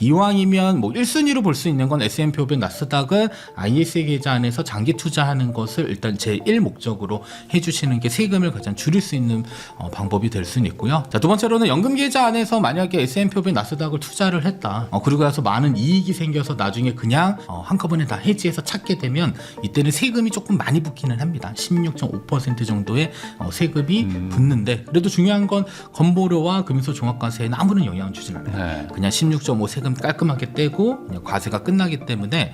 이왕이면 뭐 1순위로 볼 수 있는 건 S&P 500 나스닥은 ISA 계좌 안에서 장기 투자하는 것을 일단 제1 목적으로 해주시는 게 세금을 가장 줄일 수 있는 방법이 될 수는 있고요. 자, 두 번째로는 연금 계좌 안에서 만약에 S&P 500 나스닥을 투자를 했다. 그리고 나서 많은 이익이 생겨서 나중에 그냥 한꺼번에 다 해지해서 찾게 되면 이때는 세금이 조금 많이 붙기는 합니다. 16.5% 정도의 세금이 붙는데 그래도 중요한 건 건보료와 금융소 종합과세에는 아무런 영향을 주진 않아요. 네. 그냥 16.5 세금 깔끔하게 떼고 그냥 과세가 끝나기 때문에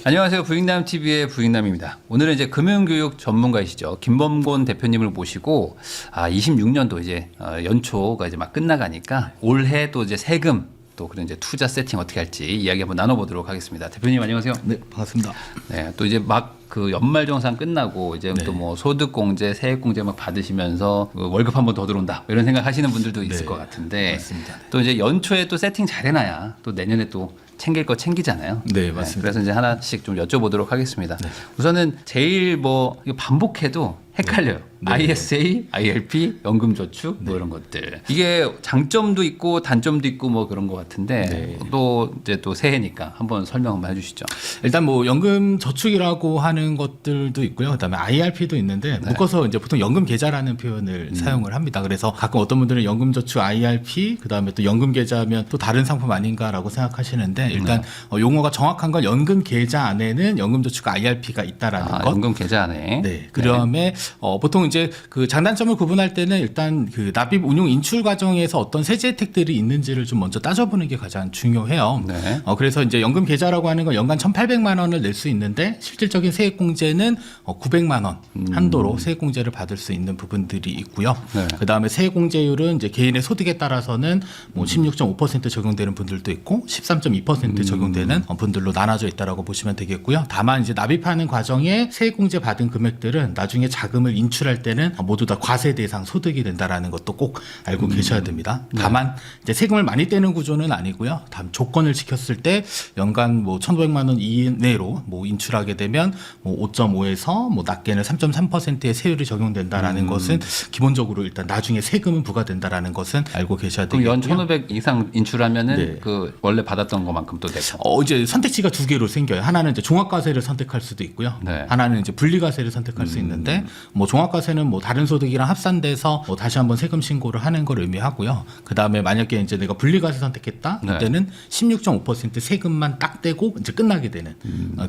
안녕하세요. 부익남TV의 부익남입니다. 오늘은 이제 금융교육 전문가이시죠. 김범곤 대표님을 모시고 26년도 이제 연초가 이제 막 끝나가니까 올해 또 이제 세금 또 그런 이제 투자 세팅 어떻게 할지 이야기 한번 나눠보도록 하겠습니다. 대표님 안녕하세요. 네, 반갑습니다. 네, 또 이제 막 그 연말정산 끝나고 이제 네. 또 뭐 소득공제, 세액공제 막 받으시면서 월급 한 번 더 들어온다 이런 생각 하시는 분들도 있을 네, 것 같은데 맞습니다. 네. 또 이제 연초에 또 세팅 잘 해놔야 또 내년에 또 챙길 거 챙기잖아요. 네, 맞습니다. 그래서 이제 하나씩 좀 여쭤보도록 하겠습니다. 우선은 제일 뭐 이거 반복해도 헷갈려요. 네. ISA, IRP, 연금저축 뭐 이런 것들. 이게 장점도 있고 단점도 있고 뭐 그런 것 같은데 네. 또 이제 또 새해니까 한번 설명 한번 해주시죠. 일단 뭐 연금 저축이라고 하는 것들도 있고요. 그다음에 IRP도 있는데 묶어서 이제 보통 연금 계좌라는 표현을 사용을 합니다. 그래서 가끔 어떤 분들은 연금 저축 IRP 그다음에 또 연금 계좌면 또 다른 상품 아닌가라고 생각하시는데 일단 용어가 정확한 건 연금 계좌 안에는 연금 저축 IRP가 있다라는 것. 연금 계좌 안에. 네. 그다음에 보통 이제 그 장단점을 구분할 때는 일단 그 납입 운용 인출 과정에서 어떤 세제 혜택들이 있는지를 좀 먼저 따져보는 게 가장 중요해요. 네. 그래서 이제 연금 계좌라고 하는 건 연간 1,800만 원을 낼 수 있는데 실질적인 세액공제는 900만 원 한도로 세액공제를 받을 수 있는 부분들이 있고요. 네. 그다음에 세액공제율은 이제 개인의 소득에 따라서는 뭐 16.5% 적용되는 분들도 있고 13.2% 적용되는 분들로 나눠져 있다라고 보시면 되겠고요. 다만 이제 납입하는 과정에 세액공제 받은 금액들은 나중에 자금을 인출할 때는 모두 다 과세 대상 소득이 된다라는 것도 꼭 알고 계셔야 됩니다. 다만 이제 세금을 많이 떼는 구조는 아니고요. 다음 조건을 지켰을 때 연간 뭐 1,500만 원 이내로 뭐 인출하게 되면 뭐 5.5에서 뭐 낮게는 3.3%의 세율이 적용된다라는 것은 기본적으로 일단 나중에 세금은 부과된다라는 것은 알고 계셔야 그럼 되겠고요. 연 1,500 이상 인출하면은 네. 그 원래 받았던 것만큼 또 되고. 이제 선택지가 두 개로 생겨요. 하나는 이제 종합과세를 선택할 수도 있고요. 네. 하나는 이제 분리과세를 선택할 수 있는데 뭐 종합과세는 뭐 다른 소득이랑 합산돼서 뭐 다시 한번 세금 신고를 하는 걸 의미하고요. 그 다음에 만약에 이제 내가 분리과세 선택했다, 네. 그때는 16.5% 세금만 딱 떼고 이제 끝나게 되는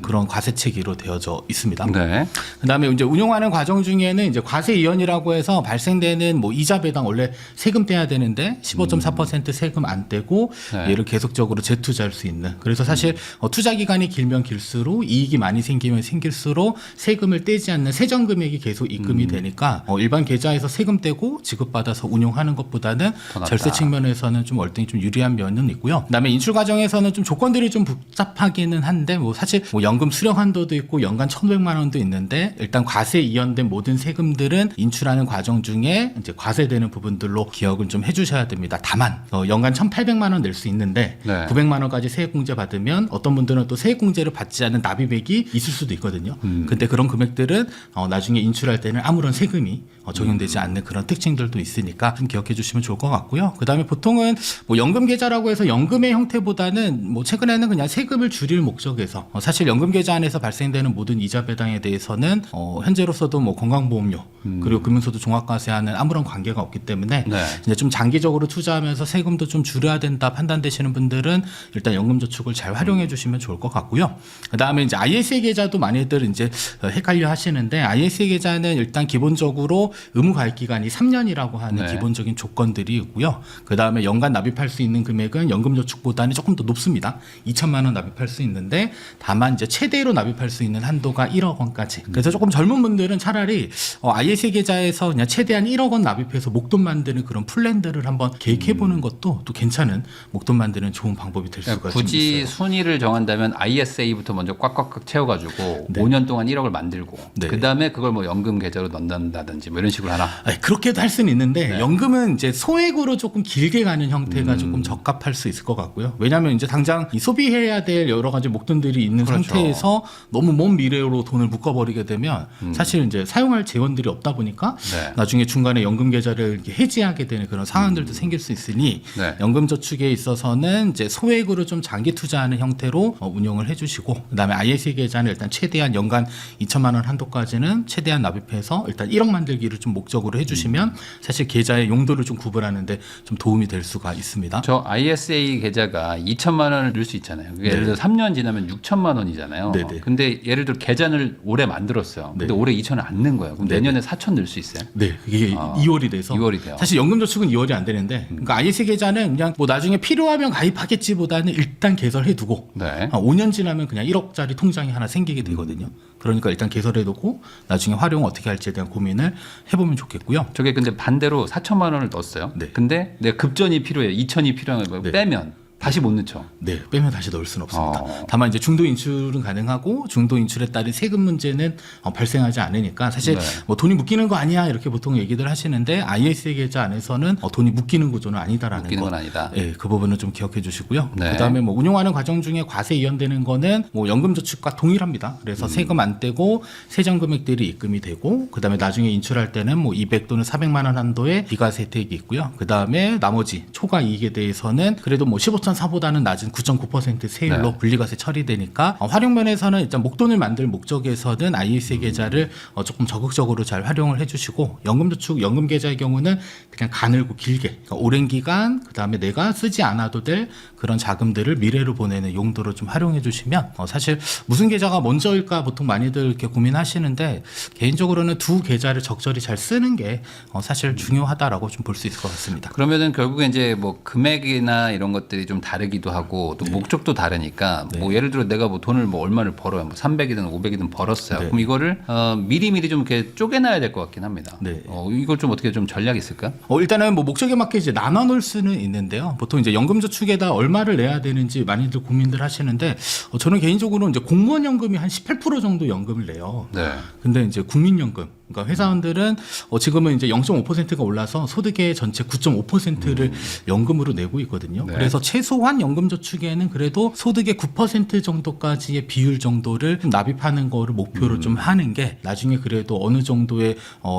그런 과세 체계로 되어져 있습니다. 네. 그다음에 이제 운용하는 과정 중에는 이제 과세 이연이라고 해서 발생되는 뭐 이자 배당 원래 세금 떼야 되는데 15.4% 세금 안 떼고 네. 얘를 계속적으로 재투자할 수 있는. 그래서 사실 투자 기간이 길면 길수록 이익이 많이 생기면 생길수록 세금을 떼지 않는 세전 금액이 계속 입금이 되니까 일반 계좌에서 세금 떼고 지급받아서 운용하는 것보다는 더 낫다. 절세 측면에서는 좀 월등히 좀 유리한 면은 있고요. 그다음에 인출 과정에서는 좀 조건들이 좀 복잡하기는 한데 뭐 사실 뭐 연금 수령 한도도 있고 연간 1,500만 원도 있는데 일단 과세 이연된 모든 세금들은 인출하는 과정 중에 이제 과세되는 부분들로 기억을 좀 해주셔야 됩니다. 다만 연간 1,800만 원 낼 수 있는데 네. 900만 원까지 세액공제 받으면 어떤 분들은 또 세액공제를 받지 않은 납입액이 있을 수도 있거든요. 근데 그런 금액들은 나중에 인출할 때는 아무런 세금이 적용되지 않는 그런 특징들도 있으니까 좀 기억해 주시면 좋을 것 같고요. 그다음에 보통은 뭐 연금 계좌라고 해서 연금의 형태보다는 뭐 최근에는 그냥 세금을 줄일 목적에서 사실 연금 계좌 안에서 발생되는 모든 이자 배당에 대해서는 현재로서도 뭐 건강보험료 그리고 금융소득 종합과세와는 아무런 관계가 없기 때문에 네. 이제 좀 장기적으로 투자하면서 세금도 좀 줄여야 된다 판단되시는 분들은 일단 연금저축을 잘 활용해 주시면 좋을 것 같고요. 그다음에 이제 ISA 계좌도 많이들 이제 헷갈려 하시는데 ISA 계좌는 일단 기본적으로 의무 가입 기간이 3년이라고 하는 네. 기본적인 조건들이 있고요. 그다음에 연간 납입할 수 있는 금액은 연금저축보다는 조금 더 높습니다. 2천만 원 납입할 수 있는데 다만 이제 최대로 납입할 수 있는 한도가 1억 원까지. 그래서 조금 젊은 분들은 차라리 ISA 계좌에서 그냥 최대한 1억 원 납입해서 목돈 만드는 그런 플랜들을 한번 계획해 보는 것도 또 괜찮은 목돈 만드는 좋은 방법이 될 수가 좀 굳이 있어요. 순위를 정한다면 ISA부터 먼저 꽉꽉 채워가지고 네. 5년 동안 1억을 만들고 네. 그 다음에 그걸 뭐 연금 계좌로 넣는다든지 뭐 이런 식으로 하나. 아니, 그렇게도 할 수는 있는데 네. 연금은 이제 소액으로 조금 길게 가는 형태가 조금 적합할 수 있을 것 같고요. 왜냐하면 이제 당장 이 소비해야 될 여러 가지 목돈들이 있는 그렇죠. 상태에서 너무 먼 미래로 돈을 묶어버리게 되면 사실 이제 사용할 재원들이 없다 보니까 네. 나중에 중간에 연금 계좌를 이렇게 해지하게 되는 그런 상황들도 생길 수 있으니 네. 연금저축에 있어서는 이제 소액으로 좀 장기 투자하는 형태로 운용을 해주시고 그다음에 ISA 계좌는 일단 최대한 연간 2천만 원 한도까지는 최대한 납입해서 일단 1억 만들기를 좀 목적으로 해주시면 사실 계좌의 용도를 좀 구분하는데 좀 도움이 될 수가 있습니다. 저 ISA 계좌가 2천만 원을 넣을 수 있잖아요. 그게 예를 들어 3년 지나면 6천만 원이잖아요. 네네. 근데 예를 들어 계좌를 올해 만들었어요. 근데 네. 올해 2천을 안 넣은 거예요. 그럼 내년에 4천 넣을 수 있어요? 네, 이게 2월이 돼서 2월이 돼요. 사실 연금저축은 2월이 안 되는데 그러니까 ISA 계좌는 그냥 뭐 나중에 필요하면 가입하겠지보다는 일단 개설해두고 네. 한 5년 지나면 그냥 1억짜리 통장이 하나 생기게 되거든요. 그러니까 일단 개설해두고 나중에 활용 어떻게 할지에 대한 고민을 해보면 좋겠고요. 저게 근데 반대로 4천만 원을 넣었어요. 네. 근데 내가 급전이 필요해요. 2천이 필요한 거 네. 빼면 다시 못 넣죠. 네, 빼면 다시 넣을 수는 없습니다. 어. 다만 이제 중도 인출은 가능하고 중도 인출에 따른 세금 문제는 발생하지 않으니까 사실 네. 뭐 돈이 묶이는 거 아니야 이렇게 보통 얘기들 하시는데 ISA 계좌 안에서는 돈이 묶이는 구조는 아니다라는 묶이는 거. 건 아니다. 네, 그 부분은 좀 기억해 주시고요. 네. 그다음에 뭐 운용하는 과정 중에 과세 이연되는 거는 뭐 연금저축과 동일합니다. 그래서 세금 안 떼고 세전 금액들이 입금이 되고 그다음에 나중에 인출할 때는 뭐 200 또는 400만 원 한도의 비과세 혜택이 있고요. 그다음에 나머지 초과 이익에 대해서는 그래도 뭐 15.4보다는 낮은 9.9% 세율로 네. 분리과세 처리되니까 활용 면에서는 일단 목돈을 만들 목적에서는 ISA 계좌를 조금 적극적으로 잘 활용을 해주시고 연금저축 연금 계좌의 경우는 그냥 가늘고 길게 그러니까 오랜 기간 그다음에 내가 쓰지 않아도 될 그런 자금들을 미래로 보내는 용도로 좀 활용해 주시면 사실 무슨 계좌가 먼저일까 보통 많이들 이렇게 고민하시는데 개인적으로는 두 계좌를 적절히 잘 쓰는 게 사실 중요하다라고 좀 볼 수 있을 것 같습니다. 그러면은 결국에 이제 뭐 금액이나 이런 것들이 좀 다르기도 하고 또 목적도 다르니까 뭐 예를 들어 내가 뭐 돈을 뭐 얼마를 벌어요. 뭐 300이든 500이든 벌었어요. 네. 그럼 이거를 미리미리 좀 이렇게 쪼개놔야 될 것 같긴 합니다. 네. 이걸 좀 어떻게 좀 전략이 있을까? 일단은 뭐 목적에 맞게 이제 나눠 놓을 수는 있는데요. 보통 이제 연금저축에다 얼마를 내야 되는지 많이들 고민들 하시는데 저는 개인적으로 이제 공무원 연금이 한 18% 정도 연금을 내요. 네. 근데 이제 국민연금 그러니까 회사원들은 지금은 이제 0.5%가 올라서 소득의 전체 9.5%를 연금으로 내고 있거든요. 네. 그래서 최소한 연금저축에는 그래도 소득의 9% 정도까지의 비율 정도를 좀 납입하는 거를 목표로 좀 하는 게 나중에 그래도 어느 정도의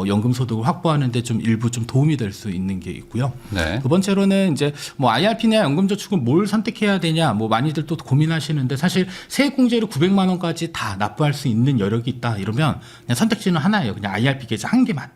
연금 소득을 확보하는데 좀 일부 좀 도움이 될 수 있는 게 있고요. 네. 두 번째로는 이제 뭐 IRP나 연금저축은 뭘 선택해야 되냐 뭐 많이들 또 고민하시는데 사실 세액공제로 900만 원까지 다 납부할 수 있는 여력이 있다 이러면 그냥 선택지는 하나예요. 그냥 IRP 계좌 한 개만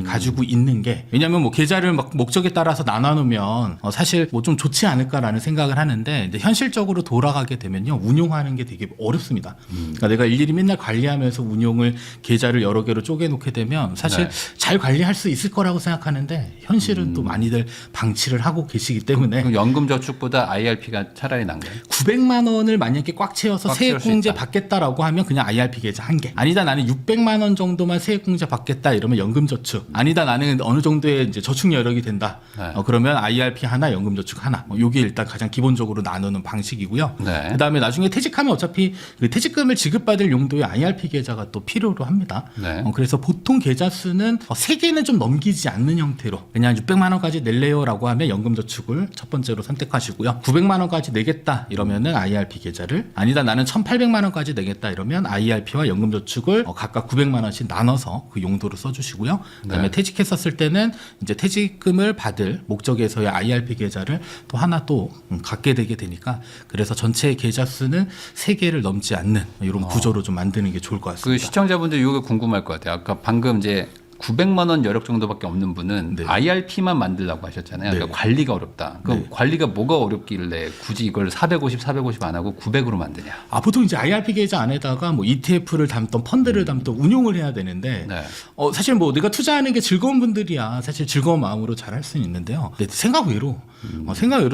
가지고 있는 게 왜냐하면 뭐 계좌를 막 목적에 따라서 나눠놓으면 사실 뭐 좀 좋지 않을까라는 생각을 하는데 근데 현실적으로 돌아가게 되면요 운용하는 게 되게 어렵습니다. 그러니까 내가 일일이 맨날 관리하면서 운용을 계좌를 여러 개로 쪼개놓게 되면 사실 네. 잘 관리할 수 있을 거라고 생각하는데 현실은 또 많이들 방치를 하고 계시기 때문에 그럼 연금저축보다 IRP가 차라리 난가요? 900만 원을 만약에 꽉 채워서 꽉 채울 수 세액공제 있다. 받겠다라고 하면 그냥 IRP 계좌 한 개. 아니다 나는 600만 원 정도만 세액공제 받겠다 이러면 연금저축. 아니다 나는 어느 정도의 이제 저축 여력이 된다. 네. 그러면 IRP 하나, 연금저축 하나. 요게 일단 가장 기본적으로 나누는 방식이고요. 네. 그다음에 나중에 퇴직하면 어차피 그 퇴직금을 지급받을 용도의 IRP 계좌가 또 필요로 합니다. 네. 그래서 보통 계좌 수는 3개는 좀 넘기지 않는 형태로 그냥 600만 원까지 낼래요라고 하면 연금저축을 첫 번째로 선택하시고요. 900만 원까지 내겠다 이러면은 IRP 계좌를 아니다 나는 1,800만 원까지 내겠다 이러면 IRP와 연금저축을 각각 900만 원씩 나눠서 그 용도로 써주시고요. 그다음에 네. 퇴직했었을 때는 이제 퇴직금을 받을 목적에서의 IRP 계좌를 또 하나 또 갖게 되게 되니까 그래서 전체 계좌 수는 3개를 넘지 않는 이런 구조로 좀 만드는 게 좋을 것 그 같습니다. 시청자분들 이거 궁금할 것 같아요. 아까 방금 이제 900만 원 여력 정도밖에 없는 분은 네. IRP만 만들라고 하셨잖아요. 그러니까 네. 관리가 어렵다. 그럼 네. 관리가 뭐가 어렵길래 굳이 이걸 450 안 하고 900으로 만드냐? 보통 이제 IRP 계좌 안에다가 뭐 ETF를 담던 펀드를 담던 운용을 해야 되는데 네. 사실 뭐 내가 투자하는 게 즐거운 분들이야 사실 즐거운 마음으로 잘 할 수는 있는데요. 근데 생각 외로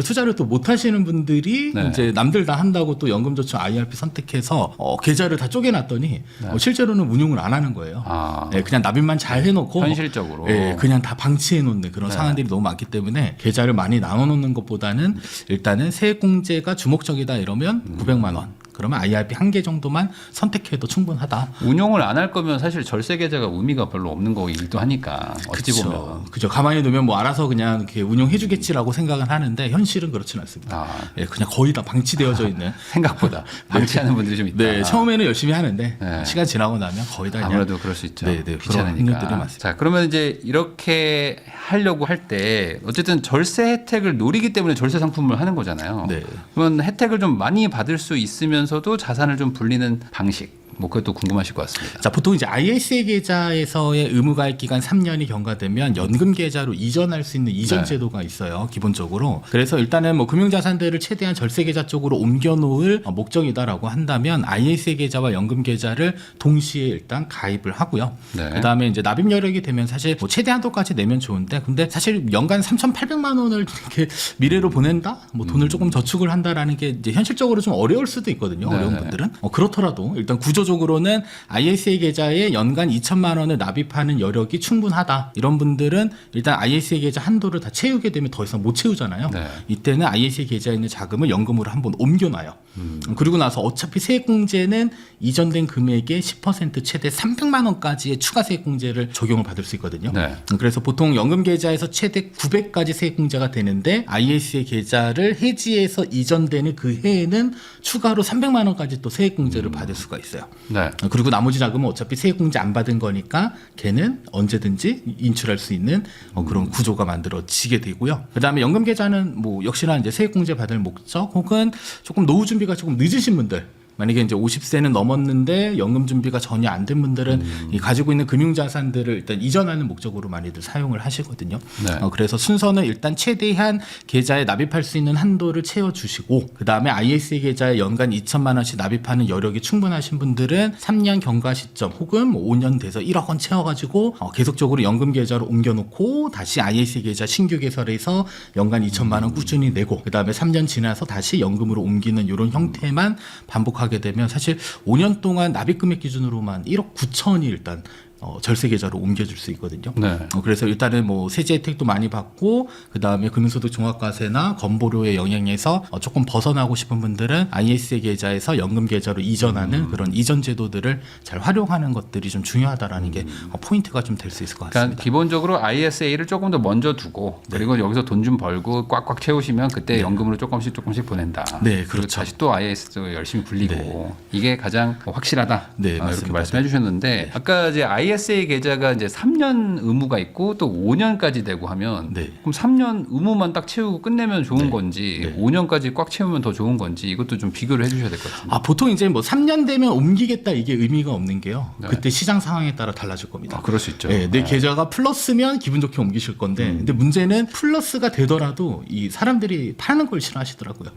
투자를 또 못 하시는 분들이 네. 이제 남들 다 한다고 또 연금저축 IRP 선택해서 계좌를 다 쪼개놨더니 실제로는 운용을 안 하는 거예요. 아. 네, 그냥 납입만 잘 해놓고 현실적으로. 그냥 다 방치해 놓는 그런 네. 상황들이 너무 많기 때문에 계좌를 많이 나눠 놓는 것보다는 일단은 세액공제가 주목적이다 이러면 900만 원 그러면 IRP 한 개 정도만 선택해도 충분하다. 운용을 안 할 거면 사실 절세 계좌가 의미가 별로 없는 거이기도 하니까 어찌 보면. 그죠. 가만히 두면 뭐 알아서 그냥 이렇게 운용해주겠지라고 생각은 하는데 현실은 그렇지는 않습니다. 예, 그냥 거의 다 방치되어져 있는. 생각보다 방치하는 분들이 좀 있다. 네, 처음에는 열심히 하는데 네. 시간 지나고 나면 거의 다 그냥 아무래도 그럴 수 있죠. 네, 그런 귀찮으니까. 행위들이 많습니다. 자, 그러면 이제 이렇게 하려고 할 때 어쨌든 절세 혜택을 노리기 때문에 절세 상품을 하는 거잖아요. 네. 그러면 혜택을 좀 많이 받을 수 있으면서도 자산을 좀 불리는 방식. 뭐 그것도 궁금하실 것 같습니다. 자, 보통 이제 ISA 계좌에서의 의무가입 기간 3년이 경과되면 연금 계좌로 이전할 수 있는 이전 네. 제도가 있어요. 기본적으로. 그래서 일단은 뭐 금융자산들을 최대한 절세 계좌 쪽으로 옮겨놓을 목적이다라고 한다면 ISA 계좌와 연금 계좌를 동시에 일단 가입을 하고요. 네. 그다음에 이제 납입 여력이 되면 사실 뭐 최대 한도까지 내면 좋은데, 근데 사실 연간 3,800만 원을 이렇게 미래로 보낸다, 뭐 돈을 조금 저축을 한다라는 게 이제 현실적으로 좀 어려울 수도 있거든요. 네. 어려운 분들은. 그렇더라도 일단 구조적으로는 ISA 계좌에 연간 2천만 원을 납입하는 여력이 충분하다. 이런 분들은 일단 ISA 계좌 한도를 다 채우게 되면 더 이상 못 채우잖아요. 네. 이때는 ISA 계좌에 있는 자금을 연금으로 한번 옮겨놔요. 그리고 나서 어차피 세액공제는 이전된 금액의 10% 최대 300만 원까지의 추가 세액공제를 적용을 받을 수 있거든요. 네. 그래서 보통 연금 계좌에서 최대 900까지 세액공제가 되는데 ISA 계좌를 해지해서 이전되는 그 해에는 추가로 300만 원까지 또 세액공제를 받을 수가 있어요. 네. 그리고 나머지 자금은 어차피 세액공제 안 받은 거니까 걔는 언제든지 인출할 수 있는 그런 구조가 만들어지게 되고요. 그다음에 연금 계좌는 뭐 역시나 이제 세액공제 받을 목적 혹은 조금 노후 준비가 조금 늦으신 분들, 만약에 이제 50세는 넘었는데 연금 준비가 전혀 안 된 분들은 이 가지고 있는 금융자산들을 일단 이전하는 목적으로 많이들 사용을 하시거든요. 네. 그래서 순서는 일단 최대한 계좌에 납입할 수 있는 한도를 채워주시고, 그 다음에 ISA 계좌에 연간 2천만 원씩 납입하는 여력이 충분하신 분들은 3년 경과 시점 혹은 뭐 5년 돼서 1억 원 채워가지고 계속적으로 연금 계좌로 옮겨놓고 다시 ISA 계좌 신규 개설해서 연간 2천만 원 꾸준히 내고, 그 다음에 3년 지나서 다시 연금으로 옮기는 이런 형태만 반복하게 되면 사실 5년 동안 납입 금액 기준으로만 1억 9천이 일단 절세 계좌로 옮겨줄 수 있거든요. 네. 그래서 일단은 뭐 세제 혜택도 많이 받고, 그 다음에 금융소득 종합과세나 건보료의 영향에서 조금 벗어나고 싶은 분들은 ISA 계좌에서 연금 계좌로 이전하는 그런 이전 제도들을 잘 활용하는 것들이 좀 중요하다라는 게 포인트가 좀 될 수 있을 것 같습니다. 그러니까 기본적으로 ISA를 조금 더 먼저 두고 그리고 여기서 돈 좀 벌고 꽉꽉 채우시면 그때 연금으로 조금씩 보낸다. 네, 그리고 그렇죠. 다시 또 IS 열심히 굴리고 이게 가장 확실하다. 네, 이렇게 맞습니다. 말씀해 주셨는데 아까 이제 ISA 계좌가 이제 3년 의무가 있고 또 5년까지 되고 하면 네. 그럼 3년 의무만 딱 채우고 끝내면 좋은 건지 5년까지 꽉 채우면 더 좋은 건지 이것도 좀 비교를 해 주셔야 될 것 같습니다. 보통 이제 뭐 3년 되면 옮기겠다 이게 의미가 없는 게요. 네. 그때 시장 상황에 따라 달라질 겁니다. 그럴 수 있죠. 네, 내 계좌가 플러스면 기분 좋게 옮기실 건데, 근데 문제는 플러스가 되더라도 이 사람들이 파는 걸 싫어하시더라고요.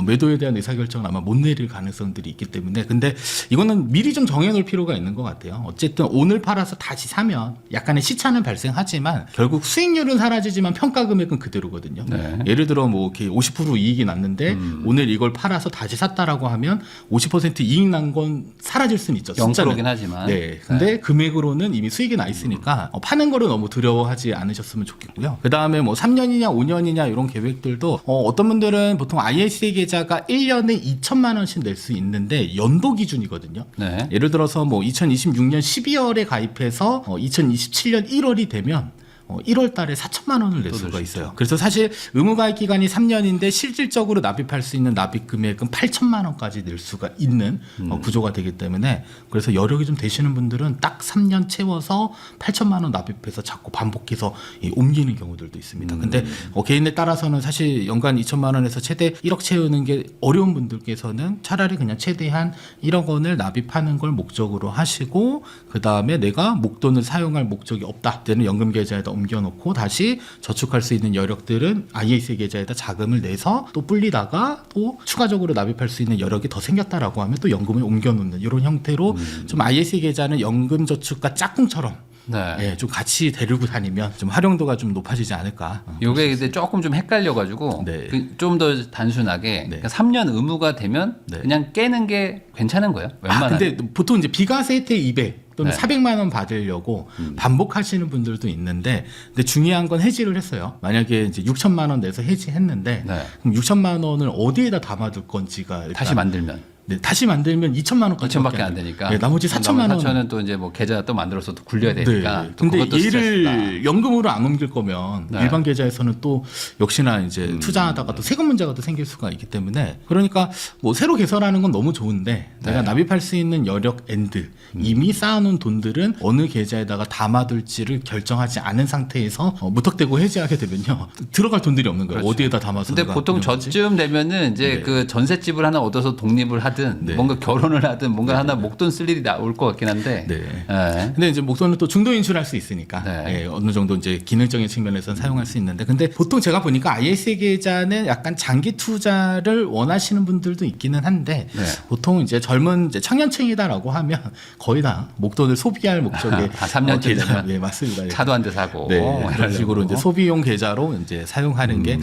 매도에 대한 의사결정을 아마 못 내릴 가능성들이 있기 때문에, 근데 이거는 미리 좀 정해놓을 필요가 있는 것 같아요. 어쨌든 오늘 팔아서 다시 사면 약간의 시차는 발생하지만 결국 수익률은 사라지지만 평가 금액은 그대로거든요. 네. 예를 들어 뭐 이렇게 50% 이익이 났는데 오늘 이걸 팔아서 다시 샀다라고 하면 50% 이익 난 건 사라질 수는 있죠. 0%긴 하지만. 네. 근데 금액으로는 이미 수익이 나 있으니까 파는 거를 너무 두려워하지 않으셨으면 좋겠고요. 그 다음에 뭐 3년이냐 5년이냐 이런 계획들도 어떤 분들은 보통 ISA 계좌가 1년에 2천만 원씩 낼 수 있는데 연도 기준이거든요. 네. 예를 들어서 뭐 2026년 12월에 가입해서 2027년 1월이 되면 1월 달에 4천만 원을 낼 수가 있어요. 그래서 사실 의무가입 기간이 3년인데 실질적으로 납입할 수 있는 납입 금액은 8천만 원까지 낼 수가 있는 구조가 되기 때문에, 그래서 여력이 좀 되시는 분들은 딱 3년 채워서 8천만 원 납입해서 자꾸 반복해서 옮기는 경우들도 있습니다. 근데 개인에 따라서는 사실 연간 2천만 원에서 최대 1억 채우는 게 어려운 분들께서는 차라리 그냥 최대한 1억 원을 납입하는 걸 목적으로 하시고, 그 다음에 내가 목돈을 사용할 목적이 없다 때는 연금 계좌에다 옮겨놓고 다시 저축할 수 있는 여력들은 ISA 계좌에다 자금을 내서 또 불리다가 또 추가적으로 납입할 수 있는 여력이 더 생겼다라고 하면 또 연금을 옮겨놓는 이런 형태로 좀 ISA 계좌는 연금 저축과 짝꿍처럼 네. 좀 같이 데리고 다니면 좀 활용도가 좀 높아지지 않을까. 요게 근데 조금 좀 헷갈려가지고 네. 좀 더 단순하게 그러니까 3년 의무가 되면 그냥 깨는 게 괜찮은 거예요? 웬만하면. 근데 보통 이제 비과세 혜택 200 또는 네. 400만 원 받으려고 반복하시는 분들도 있는데, 근데 중요한 건 해지를 했어요. 만약에 이제 6천만 원 내서 해지했는데 네. 그럼 6천만 원을 어디에다 담아둘 건지가 일단 다시 만들면. 네, 다시 만들면 2천만 원까지 2천밖에 안 되니까. 네, 나머지 4천만 원. 4천은 또 이제 뭐 계좌 또 만들어서 또 굴려야 되니까. 네. 또 근데 그것도 스트레스다. 얘를 연금으로 안 옮길 거면 네. 일반 계좌에서는 또 역시나 이제 투자하다가 또 세금 문제가 또 생길 수가 있기 때문에 그러니까 뭐 새로 개설하는 건 너무 좋은데 내가 납입할 수 있는 여력 엔드 이미 쌓아놓은 돈들은 어느 계좌에다가 담아둘지를 결정하지 않은 상태에서 무턱대고 해지하게 되면요 들어갈 돈들이 없는 거예요. 그렇죠. 어디에다 담아서. 근데 내가 보통 운영하지? 저쯤 되면은 이제 네. 그 전셋집을 하나 얻어서 독립을 하든 네. 뭔가 결혼을 하든 뭔가 하나 목돈 쓸 일이 나올 것 같긴 한데. 네. 네. 근데 이제 목돈은 또 중도 인출할 수 있으니까 네. 예, 어느 정도 이제 기능적인 측면에서는 사용할 수 있는데 근데 보통 제가 보니까 ISA 계좌는 약간 장기 투자를 원하시는 분들도 있기는 한데 네. 보통 이제 젊은 이제 청년층이다라고 하면 거의 다 목돈을 소비할 목적의 3년쯤 계좌 되면 예, 맞습니다. 예. 차도 한 대 사고. 네, 뭐 그런 이러려고. 식으로 이제 소비용 계좌로 이제 사용하는 게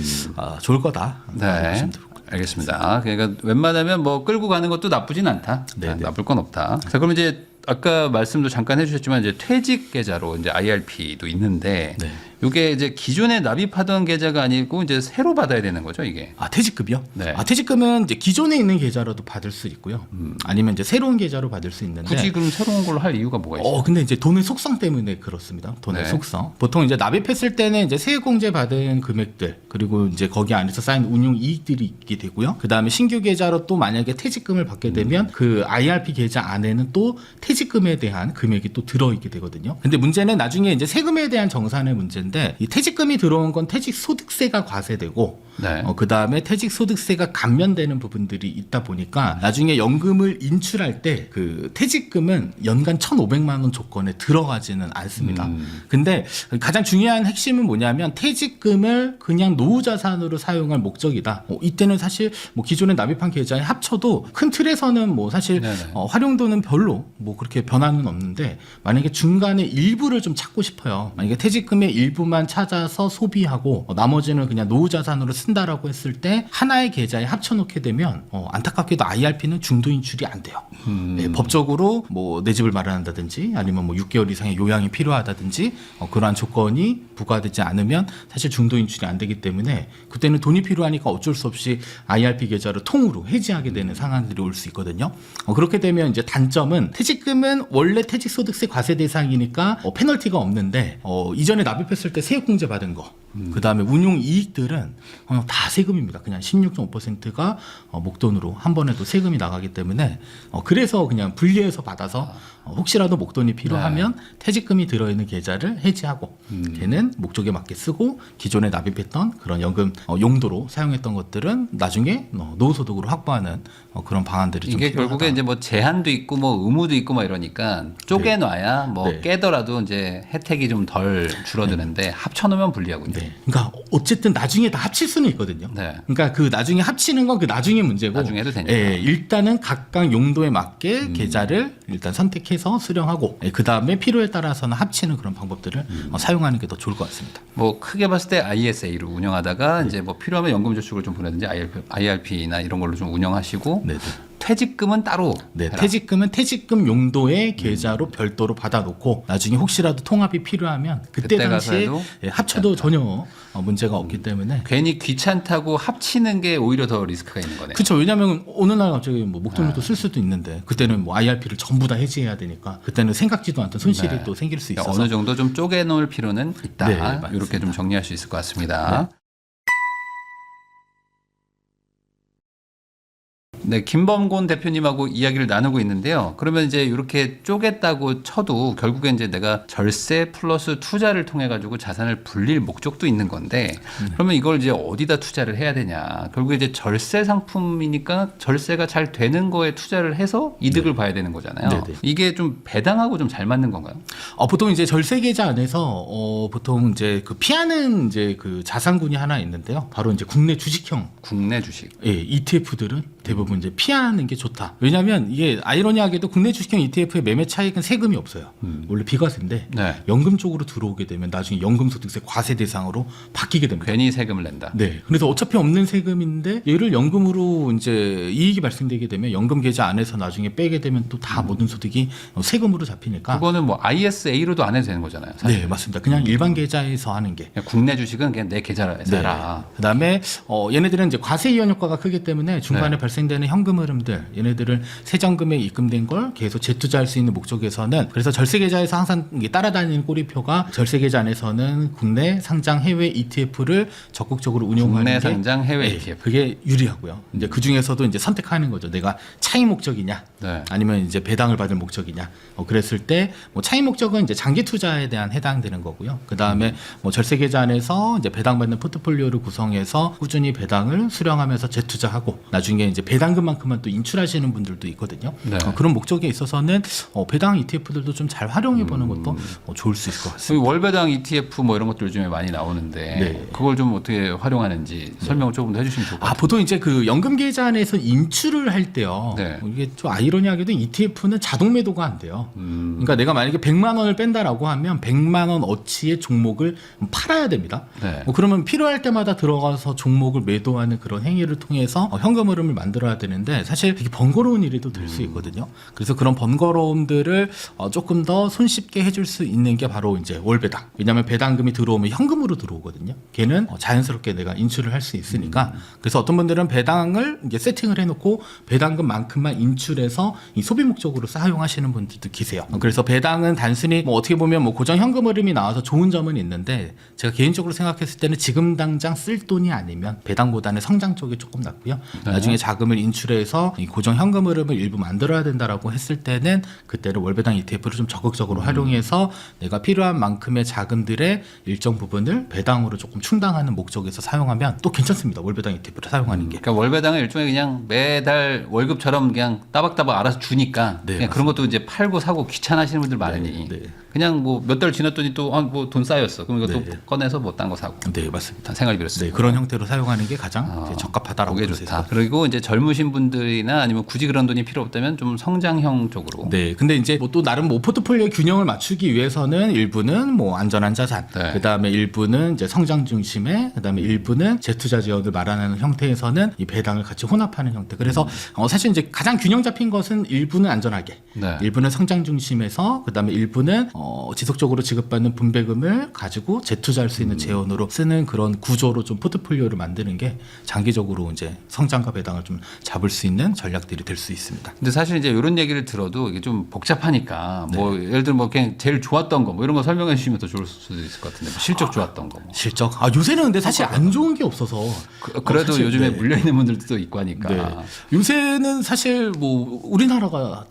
좋을 거다. 네. 보시면 됩니다. 알겠습니다. 그러니까 웬만하면 뭐 끌고 가는 것도 나쁘진 않다. 네, 네. 나쁠 건 없다. 자, 그럼 이제 아까 말씀도 잠깐 해주셨지만 이제 퇴직 계좌로 이제 IRP도 있는데 네. 이게 이제 기존에 납입하던 계좌가 아니고 이제 새로 받아야 되는 거죠, 이게. 아 퇴직급이요? 네. 아 퇴직금은 이제 기존에 있는 계좌로도 받을 수 있고요. 아니면 이제 새로운 계좌로 받을 수 있는데. 굳이 그럼 새로운 걸로 할 이유가 뭐가 있어요? 근데 이제 돈의 속성 때문에 그렇습니다. 돈의 네. 속성. 보통 이제 납입했을 때는 이제 세액공제 받은 금액들 그리고 이제 거기 안에서 쌓인 운용 이익들이 있게 되고요. 그 다음에 신규 계좌로 또 만약에 퇴직금을 받게 되면 그 IRP 계좌 안에는 또 퇴직금에 대한 금액이 또 들어있게 되거든요. 근데 문제는 나중에 이제 세금에 대한 정산의 문제인데 이 퇴직금이 들어온 건 퇴직소득세가 과세되고 네. 그 다음에 퇴직소득세가 감면되는 부분들이 있다 보니까 나중에 연금을 인출할 때 그 퇴직금은 연간 1,500만 원 조건에 들어가지는 않습니다. 근데 가장 중요한 핵심은 뭐냐면 퇴직금을 그냥 노후자산으로 사용할 목적이다. 이때는 사실 뭐 기존에 납입한 계좌에 합쳐도 큰 틀에서는 뭐 사실 네네. 활용도는 별로 뭐 그렇게 변화는 없는데 만약에 중간에 일부를 좀 찾고 싶어요. 만약에 퇴직금의 일부만 찾아서 소비하고 나머지는 그냥 노후자산으로 쓴다라고 했을 때 하나의 계좌에 합쳐놓게 되면 안타깝게도 IRP는 중도 인출이 안 돼요. 네, 법적으로 뭐 내 집을 마련한다든지 아니면 뭐 6개월 이상의 요양이 필요하다든지 그러한 조건이 부과되지 않으면 사실 중도 인출이 안 되기 때문에 그때는 돈이 필요하니까 어쩔 수 없이 IRP 계좌를 통으로 해지하게 되는 상황들이 올 수 있거든요. 그렇게 되면 이제 단점은 퇴직금은 원래 퇴직소득세 과세 대상이니까 페널티가 없는데 이전에 납입했을 때 세액공제 받은 거 그 다음에 운용 이익들은 다 세금입니다. 그냥 16.5%가 목돈으로 한 번에도 세금이 나가기 때문에 그래서 그냥 분리해서 받아서 혹시라도 목돈이 필요하면 퇴직금이 들어있는 계좌를 해지하고 걔는 목적에 맞게 쓰고 기존에 납입했던 그런 연금 용도로 사용했던 것들은 나중에 노후소득으로 확보하는 그런 방안들이 좀 이게 필요하다. 결국에 이제 뭐 제한도 있고 뭐 의무도 있고 막 이러니까 쪼개놔야 뭐 네. 깨더라도 이제 혜택이 좀 덜 줄어드는데 합쳐놓으면 불리하군요. 네. 그러니까 어쨌든 나중에 다 합칠 수는 있거든요. 네. 그러니까 그 나중에 합치는 건 그 나중에 문제고. 나중에 해도 되니까. 예, 일단은 각각 용도에 맞게 계좌를 일단 선택해서 수령하고 그 다음에 필요에 따라서는 합치는 그런 방법들을 사용하는 게 더 좋을 것 같습니다. 뭐 크게 봤을 때 ISA로 운영하다가 이제 뭐 필요하면 연금저축을 좀 보내든지 IRP나 이런 걸로 좀 운영하시고 네. 퇴직금은 따로 네, 해라. 퇴직금은 퇴직금 용도의 계좌로 별도로 받아놓고 나중에 혹시라도 통합이 필요하면 그때 그때 당시에 가서도 합쳐도 전혀 문제가 없기 때문에. 괜히 귀찮다고 합치는 게 오히려 더 리스크가 있는 거네요. 그렇죠. 왜냐하면 어느 날 갑자기 뭐 목돈을 또 쓸 수도 있는데 그때는 뭐 IRP를 전부 다 해지해야 되니까 그때는 생각지도 않던 손실이 네. 또 생길 수 그러니까 있어서 어느 정도 좀 쪼개놓을 필요는 있다. 네, 맞습니다. 이렇게 좀 정리할 수 있을 것 같습니다. 네, 김범곤 대표님하고 이야기를 나누고 있는데요. 그러면 이제 이렇게 쪼갰다고 쳐도 결국에 이제 내가 절세 플러스 투자를 통해 가지고 자산을 불릴 목적도 있는 건데 그러면 이걸 이제 어디다 투자를 해야 되냐. 결국에 이제 절세 상품이니까 절세가 잘 되는 거에 투자를 해서 이득을 봐야 되는 거잖아요. 네네. 이게 좀 배당하고 좀 잘 맞는 건가요? 보통 이제 절세 계좌 안에서 보통 이제 그 피하는 이제 그 자산군이 하나 있는데요. 바로 이제 국내 주식형 국내 주식. ETF들은 대부분 이제 피하는 게 좋다. 왜냐하면 이게 아이러니하게도 국내 주식형 ETF의 매매 차익은 세금이 없어요. 원래 비과세인데 네. 연금 쪽으로 들어오게 되면 나중에 연금소득세 과세 대상으로 바뀌게 됩니다. 괜히 세금을 낸다. 네. 그래서 어차피 없는 세금인데 얘를 연금으로 이제 이익이 발생되게 되면 연금 계좌 안에서 나중에 빼게 되면 또 다 모든 소득이 세금으로 잡히니까. 그거는 뭐 ISA로도 안 해도 되는 거잖아요. 사실. 네, 맞습니다. 그냥 일반 계좌에서 하는 게. 그냥 국내 주식은 그냥 내 계좌에서 네. 해라. 그다음에 얘네들은 이제 과세 이연 효과가 크기 때문에 중간에 네. 발생되는 현금 흐름들, 얘네들을 세전금에 입금된 걸 계속 재투자할 수 있는 목적에서는, 그래서 절세 계좌에서 항상 이게 따라다니는 꼬리표가 절세 계좌 안에서는 국내 상장 해외 ETF를 적극적으로 운용하는 국내 게 상장 해외 네, ETF. 그게 유리하고요. 이제 그 중에서도 이제 선택하는 거죠. 내가 차익 목적이냐, 네. 아니면 이제 배당을 받을 목적이냐. 그랬을 때 뭐 차익 목적은 이제 장기 투자에 대한 해당되는 거고요. 그 다음에 뭐 절세 계좌 안에서 이제 배당받는 포트폴리오를 구성해서 꾸준히 배당을 수령하면서 재투자하고 나중에 이제 배당금만큼만 또 인출하시는 분들도 있거든요. 네. 그런 목적에 있어서는 배당 ETF들도 좀 잘 활용해 보는 것도 좋을 수 있을 것 같습니다. 월배당 ETF 뭐 이런 것들 요즘에 많이 나오는데 네. 그걸 좀 어떻게 활용하는지 설명을 조금 더 해주시면 좋을 것 같아요. 보통 이제 그 연금 계좌 안에서 인출을 할 때요. 네. 이게 좀 아이러니하게도 ETF는 자동 매도가 안 돼요. 그러니까 내가 만약에 100만 원을 뺀다라고 하면 100만 원 어치의 종목을 팔아야 됩니다. 네. 그러면 필요할 때마다 들어가서 종목을 매도하는 그런 행위를 통해서 현금 흐름을 만들어야 되는데 사실 되게 번거로운 일이 또 될 수 있거든요. 그래서 그런 번거로움들을 조금 더 손쉽게 해줄 수 있는 게 바로 이제 월배당. 왜냐하면 배당금이 들어오면 현금으로 들어오거든요. 걔는 자연스럽게 내가 인출을 할 수 있으니까. 그래서 어떤 분들은 배당을 이제 세팅을 해놓고 배당금만큼만 인출해서 이 소비 목적으로 사용하시는 분들도 계세요. 그래서 배당은 단순히 뭐 어떻게 보면 뭐 고정 현금 흐름이 나와서 좋은 점은 있는데 제가 개인적으로 생각했을 때는 지금 당장 쓸 돈이 아니면 배당보다는 성장 쪽이 조금 낫고요. 네. 나중에 자금을 인출해서 이 고정 현금 흐름을 일부 만들어야 된다라고 했을 때는 그때는 월배당 ETF를 좀 적극적으로 활용해서 내가 필요한 만큼의 자금들의 일정 부분을 배당으로 조금 충당하는 목적에서 사용하면 또 괜찮습니다. 월배당 ETF를 사용하는 게. 그러니까 월배당은 일종의 그냥 매달 월급처럼 그냥 따박따박 알아서 주니까 네, 그냥 그런 것도 이제 팔고 사고 귀찮아하시는 분들 많으니 네. 그냥 뭐 몇 달 지났더니 또 뭐 돈 쌓였어. 그럼 이것도 네. 꺼내서 뭐 딴 거 사고. 네, 맞습니다. 생각이 들었어요. 네, 그런 형태로 사용하는 게 가장 이제 적합하다라고 그게 볼 수 좋다. 있습니다. 그리고 이제 젊으신 분들이나 아니면 굳이 그런 돈이 필요 없다면 좀 성장형 쪽으로. 네, 근데 이제 뭐 또 나름 뭐 포트폴리오 균형을 맞추기 위해서는 일부는 뭐 안전한 자산, 네. 그 다음에 일부는 이제 성장 중심의, 그 다음에 일부는 재투자 지역을 마련하는 형태에서는 이 배당을 같이 혼합하는 형태. 그래서 사실 이제 가장 균형 잡힌 것은 일부는 안전하게, 네. 일부는 성장 중심에서, 그 다음에 일부는 지속적으로 지급받는 분배금을 가지고 재투자할 수 있는 재원으로 쓰는 그런 구조로 좀 포트폴리오를 만드는 게 장기적으로 이제 성장과 배당을 좀 잡을 수 있는 전략들이 될 수 있습니다. 근데 사실 이제 이런 얘기를 들어도 이게 좀 복잡하니까 네. 뭐 예를 들어 뭐 그냥 제일 좋았던 거 뭐 이런 거 설명해 주시면 더 좋을 수도 있을 것 같은데 뭐 실적 좋았던 거 뭐. 실적. 요새는 근데 사실 안 좋은 게 없어서. 그래도 사실, 요즘에 네. 물려 있는 분들도 또 있고 하니까. 네. 요새는 사실 뭐 우리나라가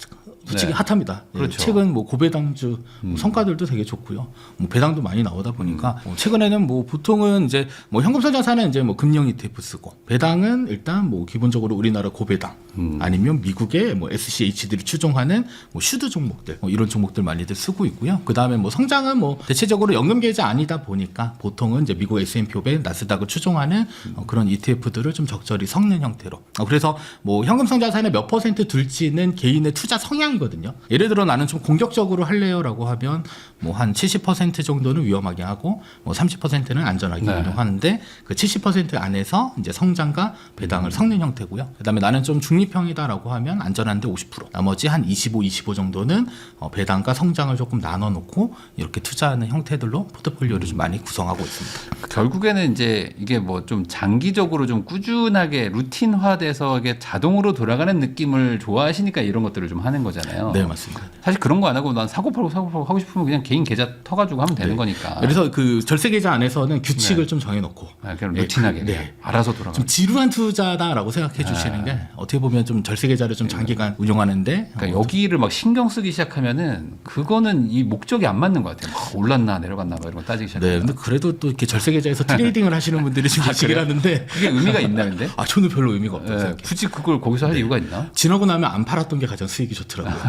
솔직히 네. 핫합니다. 그렇죠. 최근 뭐 고배당주 성과들도 되게 좋고요. 뭐 배당도 많이 나오다 보니까 최근에는 뭐 보통은 이제 뭐 현금선자사는 이제 뭐 금융 ETF 쓰고 배당은 일단 뭐 기본적으로 우리나라 고배당 아니면 미국의 뭐 SCH들이 추종하는 뭐 슈드 종목들 뭐 이런 종목들 많이들 쓰고 있고요. 그 다음에 뭐 성장은 뭐 대체적으로 연금 계좌 아니다 보니까 보통은 이제 미국 S&P 500, 나스닥을 추종하는 그런 ETF들을 좀 적절히 섞는 형태로. 그래서 뭐 현금성자산의 몇 % 둘지는 개인의 투자 성향 이거든요. 예를 들어 나는 좀 공격적으로 할래요라고 하면 뭐 한 70% 정도는 위험하게 하고 뭐 30%는 안전하게 네. 운용하는데 그 70% 안에서 이제 성장과 배당을 섞는 형태고요. 그다음에 나는 좀 중립형이다라고 하면 안전한데 50%, 나머지 한 25 정도는 배당과 성장을 조금 나눠 놓고 이렇게 투자하는 형태들로 포트폴리오를 좀 많이 구성하고 있습니다. 결국에는 이제 이게 뭐 좀 장기적으로 좀 꾸준하게 루틴화돼서 이게 자동으로 돌아가는 느낌을 좋아하시니까 이런 것들을 좀 하는 거잖아요. 네, 맞습니다. 사실 그런 거 안 하고 난 사고 팔고 하고 싶으면 그냥 개인 계좌 터가지고 하면 되는 네. 거니까. 그래서 그 절세 계좌 안에서는 규칙을 좀 정해놓고 그냥 루틴하게 그냥 알아서 돌아가. 좀 지루한 투자다라고 생각해 주시는 게 어떻게 보면 좀 절세 계좌를 좀 장기간 운용하는데 그러니까 여기를 막 신경 쓰기 시작하면은 그거는 이 목적이 안 맞는 것 같아요. 막 올랐나 내려갔나 막 이런 거 따지기 시작하면. 네, 근데 그래도 또 이렇게 절세 계좌에서 트레이딩을 하시는 분들이 지금 계시긴 하는데 그게 의미가 있나 근데? 저는 별로 의미가 없다고 네, 생각해요. 굳이 그걸 거기서 할 이유가 있나? 지나고 나면 안 팔았던 게 가장 수익이 좋더라고요.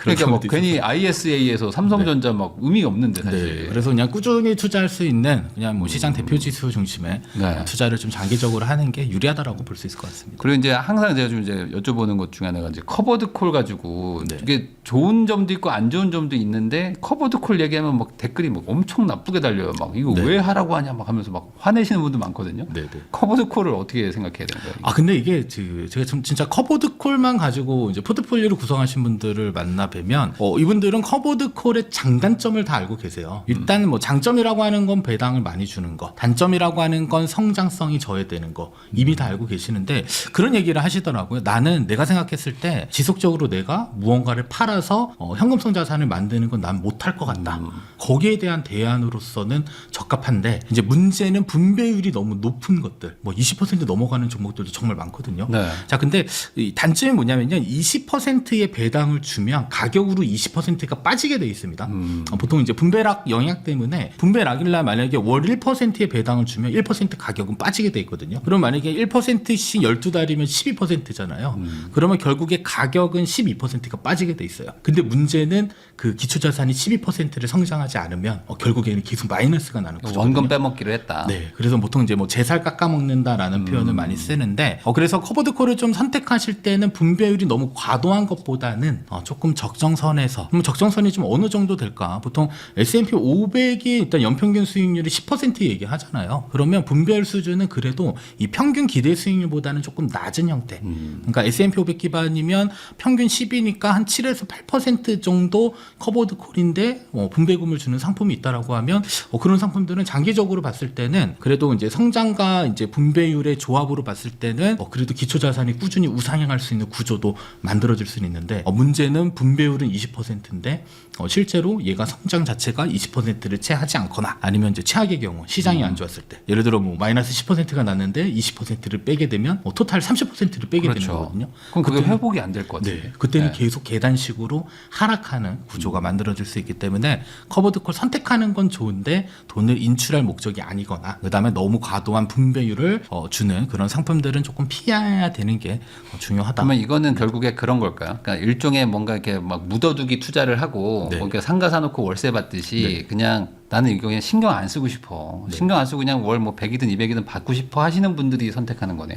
그러니까 뭐 경우도 괜히 ISA에서 삼성전자 막 의미가 없는데 네, 사실. 그래서 그냥 꾸준히 투자할 수 있는 그냥 뭐 시장 대표 지수 중심의 네. 투자를 좀 장기적으로 하는 게 유리하다라고 볼 수 있을 것 같습니다. 그리고 이제 항상 제가 좀 이제 여쭤보는 것 중에 하나가 이제 커버드 콜 가지고 네. 이게 좋은 점도 있고 안 좋은 점도 있는데 커버드 콜 얘기하면 막 댓글이 막 엄청 나쁘게 달려요. 막 이거 네. 왜 하라고 하냐 막 하면서 막 화내시는 분도 많거든요. 네, 네. 커버드 콜을 어떻게 생각해야 되는 거예요? 근데 이게 제가 좀 진짜 커버드 콜만 가지고 이제 포트폴리오를 구성하시는 운영하신 분들을 만나 뵈면 이분들은 커버드 콜의 장단점을 다 알고 계세요. 일단 뭐 장점이라고 하는 건 배당을 많이 주는 거, 단점이라고 하는 건 성장성이 저해되는 거 이미 다 알고 계시는데 그런 얘기를 하시더라고요. 나는 내가 생각했을 때 지속적으로 내가 무언가를 팔아서 현금성 자산을 만드는 건 난 못할 것 같다. 거기에 대한 대안으로서는 적합한데 이제 문제는 분배율이 너무 높은 것들, 뭐 20% 넘어가는 종목들도 정말 많거든요. 네. 자, 근데 이 단점이 뭐냐면요, 20%의 배당을 주면 가격으로 20%가 빠지게 돼 있습니다. 보통 이제 분배락 영향 때문에 분배락일날 만약에 월 1%의 배당을 주면 1% 가격은 빠지게 돼 있거든요. 그럼 만약에 1%씩 12달이면 12%잖아요. 그러면 결국에 가격은 12%가 빠지게 돼 있어요. 근데 문제는 그 기초자산이 12%를 성장하지 않으면 결국에는 계속 마이너스가 나는 거죠. 원금 빼먹기로 했다. 네, 그래서 보통 이제 뭐 제살 깎아먹는다라는 표현을 많이 쓰는데 그래서 커버드콜을 좀 선택하실 때는 분배율이 너무 과도한 것보다는 조금 적정선에서, 그럼 적정선이 좀 어느 정도 될까? 보통 S&P 500이 일단 연평균 수익률이 10% 얘기하잖아요. 그러면 분배율 수준은 그래도 이 평균 기대 수익률보다는 조금 낮은 형태. 그러니까 S&P 500 기반이면 평균 10이니까 한 7에서 8% 정도 커버드콜인데 분배금을 주는 상품이 있다라고 하면 그런 상품들은 장기적으로 봤을 때는 그래도 이제 성장과 이제 분배율의 조합으로 봤을 때는 그래도 기초자산이 꾸준히 우상향할 수 있는 구조도 만들어질 수는 있는데 문제는 분배율은 20%인데 실제로 얘가 성장 자체가 20%를 채하지 않거나 아니면 이제 최악의 경우 시장이 안 좋았을 때 예를 들어 뭐 마이너스 10%가 났는데 20%를 빼게 되면 토탈 30%를 빼게 그렇죠. 되는 거거든요. 그럼 그게 회복이 안 될 것 같아요. 네, 그때는 계속 계단식으로 하락하는 구조가 만들어질 수 있기 때문에 커버드콜 선택하는 건 좋은데 돈을 인출할 목적이 아니거나 그다음에 너무 과도한 분배율을 주는 그런 상품들은 조금 피해야 되는 게 중요하다. 그러면 이거는 결국에 그런 걸까요? 그러니까 일종의 뭔가 이렇게 막 묻어두기 투자를 하고 네. 뭔가 상가 사놓고 월세 받듯이 그냥 나는 이거 그냥 신경 안 쓰고 싶어. 신경 안 쓰고 그냥 월 뭐 100이든 200이든 받고 싶어 하시는 분들이 선택하는 거네요.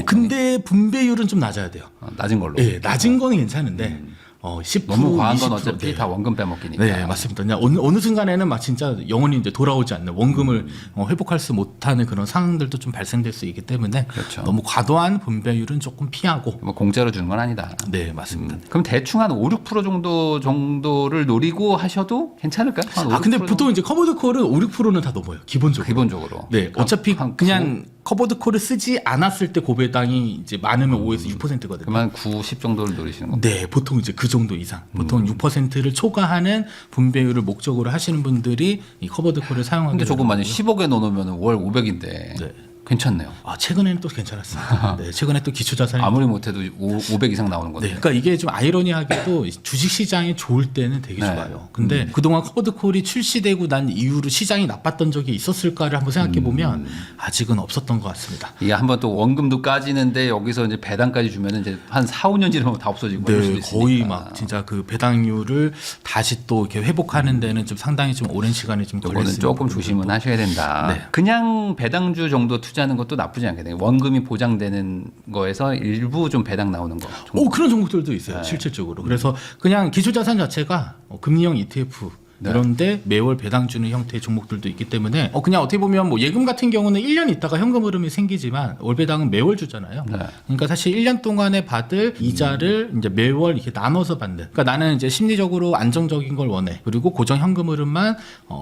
근데 분배율은 좀 낮아야 돼요. 낮은 걸로. 네, 낮은 거는 괜찮은데 10% 너무 과한 건 20%, 어차피 네. 다 원금 빼먹기니까. 네, 맞습니다. 그냥 어느 순간에는 막 진짜 영원히 이제 돌아오지 않는 원금을 회복할 수 못하는 그런 상황들도 좀 발생될 수 있기 때문에 그렇죠. 너무 과도한 분배율은 조금 피하고. 뭐 공짜로 주는 건 아니다. 네, 맞습니다. 그럼 대충 한 5, 6% 정도를 노리고 하셔도 괜찮을까요? 한 5, 근데 6% 보통 이제 커버드콜은 5, 6%는 다 넘어요. 기본적으로. 기본적으로. 네, 어차피 한 그냥 커버드콜을 쓰지 않았을 때 고배당이 이제 많으면 5에서 6%거든요. 그만 9, 10 정도를 노리시는 겁니다. 네, 보통 이제 그 정도 이상. 보통 6%를 초과하는 분배율을 목적으로 하시는 분들이 이 커버드콜을 사용하게 근데 조금 만약 되더라고요. 10억에 넣어놓으면 월 500인데 네. 괜찮네요. 최근에는 또 괜찮았습니다. 네, 최근에 또 기초자산이 아무리 못해도 500 이상 나오는 네, 건데. 그러니까 이게 좀 아이러니하게도 주식 시장이 좋을 때는 되게 네. 좋아요. 근데 그동안 커버드콜이 출시되고 난 이후로 시장이 나빴던 적이 있었을까를 한번 생각해 보면 아직은 없었던 것 같습니다. 이게 한번 또 원금도 까지는데 여기서 이제 배당까지 주면은 이제 한 4, 5년 지나면 다 없어지고 이럴 수도 네, 있으니까. 거의 막 진짜 그 배당률을 다시 또 이렇게 회복하는 데는 좀 상당히 좀 오랜 시간이 좀 걸릴 이거는 수 있는 조금 부분들도. 조심은 하셔야 된다. 네. 그냥 배당주 정도 투자하는 것도 나쁘지 않겠네요. 원금이 보장되는 거에서 일부 좀 배당 나오는 거. 그런 종목들도 있어요, 네. 실질적으로. 그래서 그냥 기초자산 자체가 금리형 ETF 네. 이런데 매월 배당 주는 형태의 종목들도 있기 때문에 그냥 어떻게 보면 뭐 예금 같은 경우는 1년 있다가 현금 흐름이 생기지만 월 배당은 매월 주잖아요. 네. 그러니까 사실 1년 동안에 받을 이자를 이제 매월 이렇게 나눠서 받는. 그러니까 나는 이제 심리적으로 안정적인 걸 원해. 그리고 고정 현금 흐름만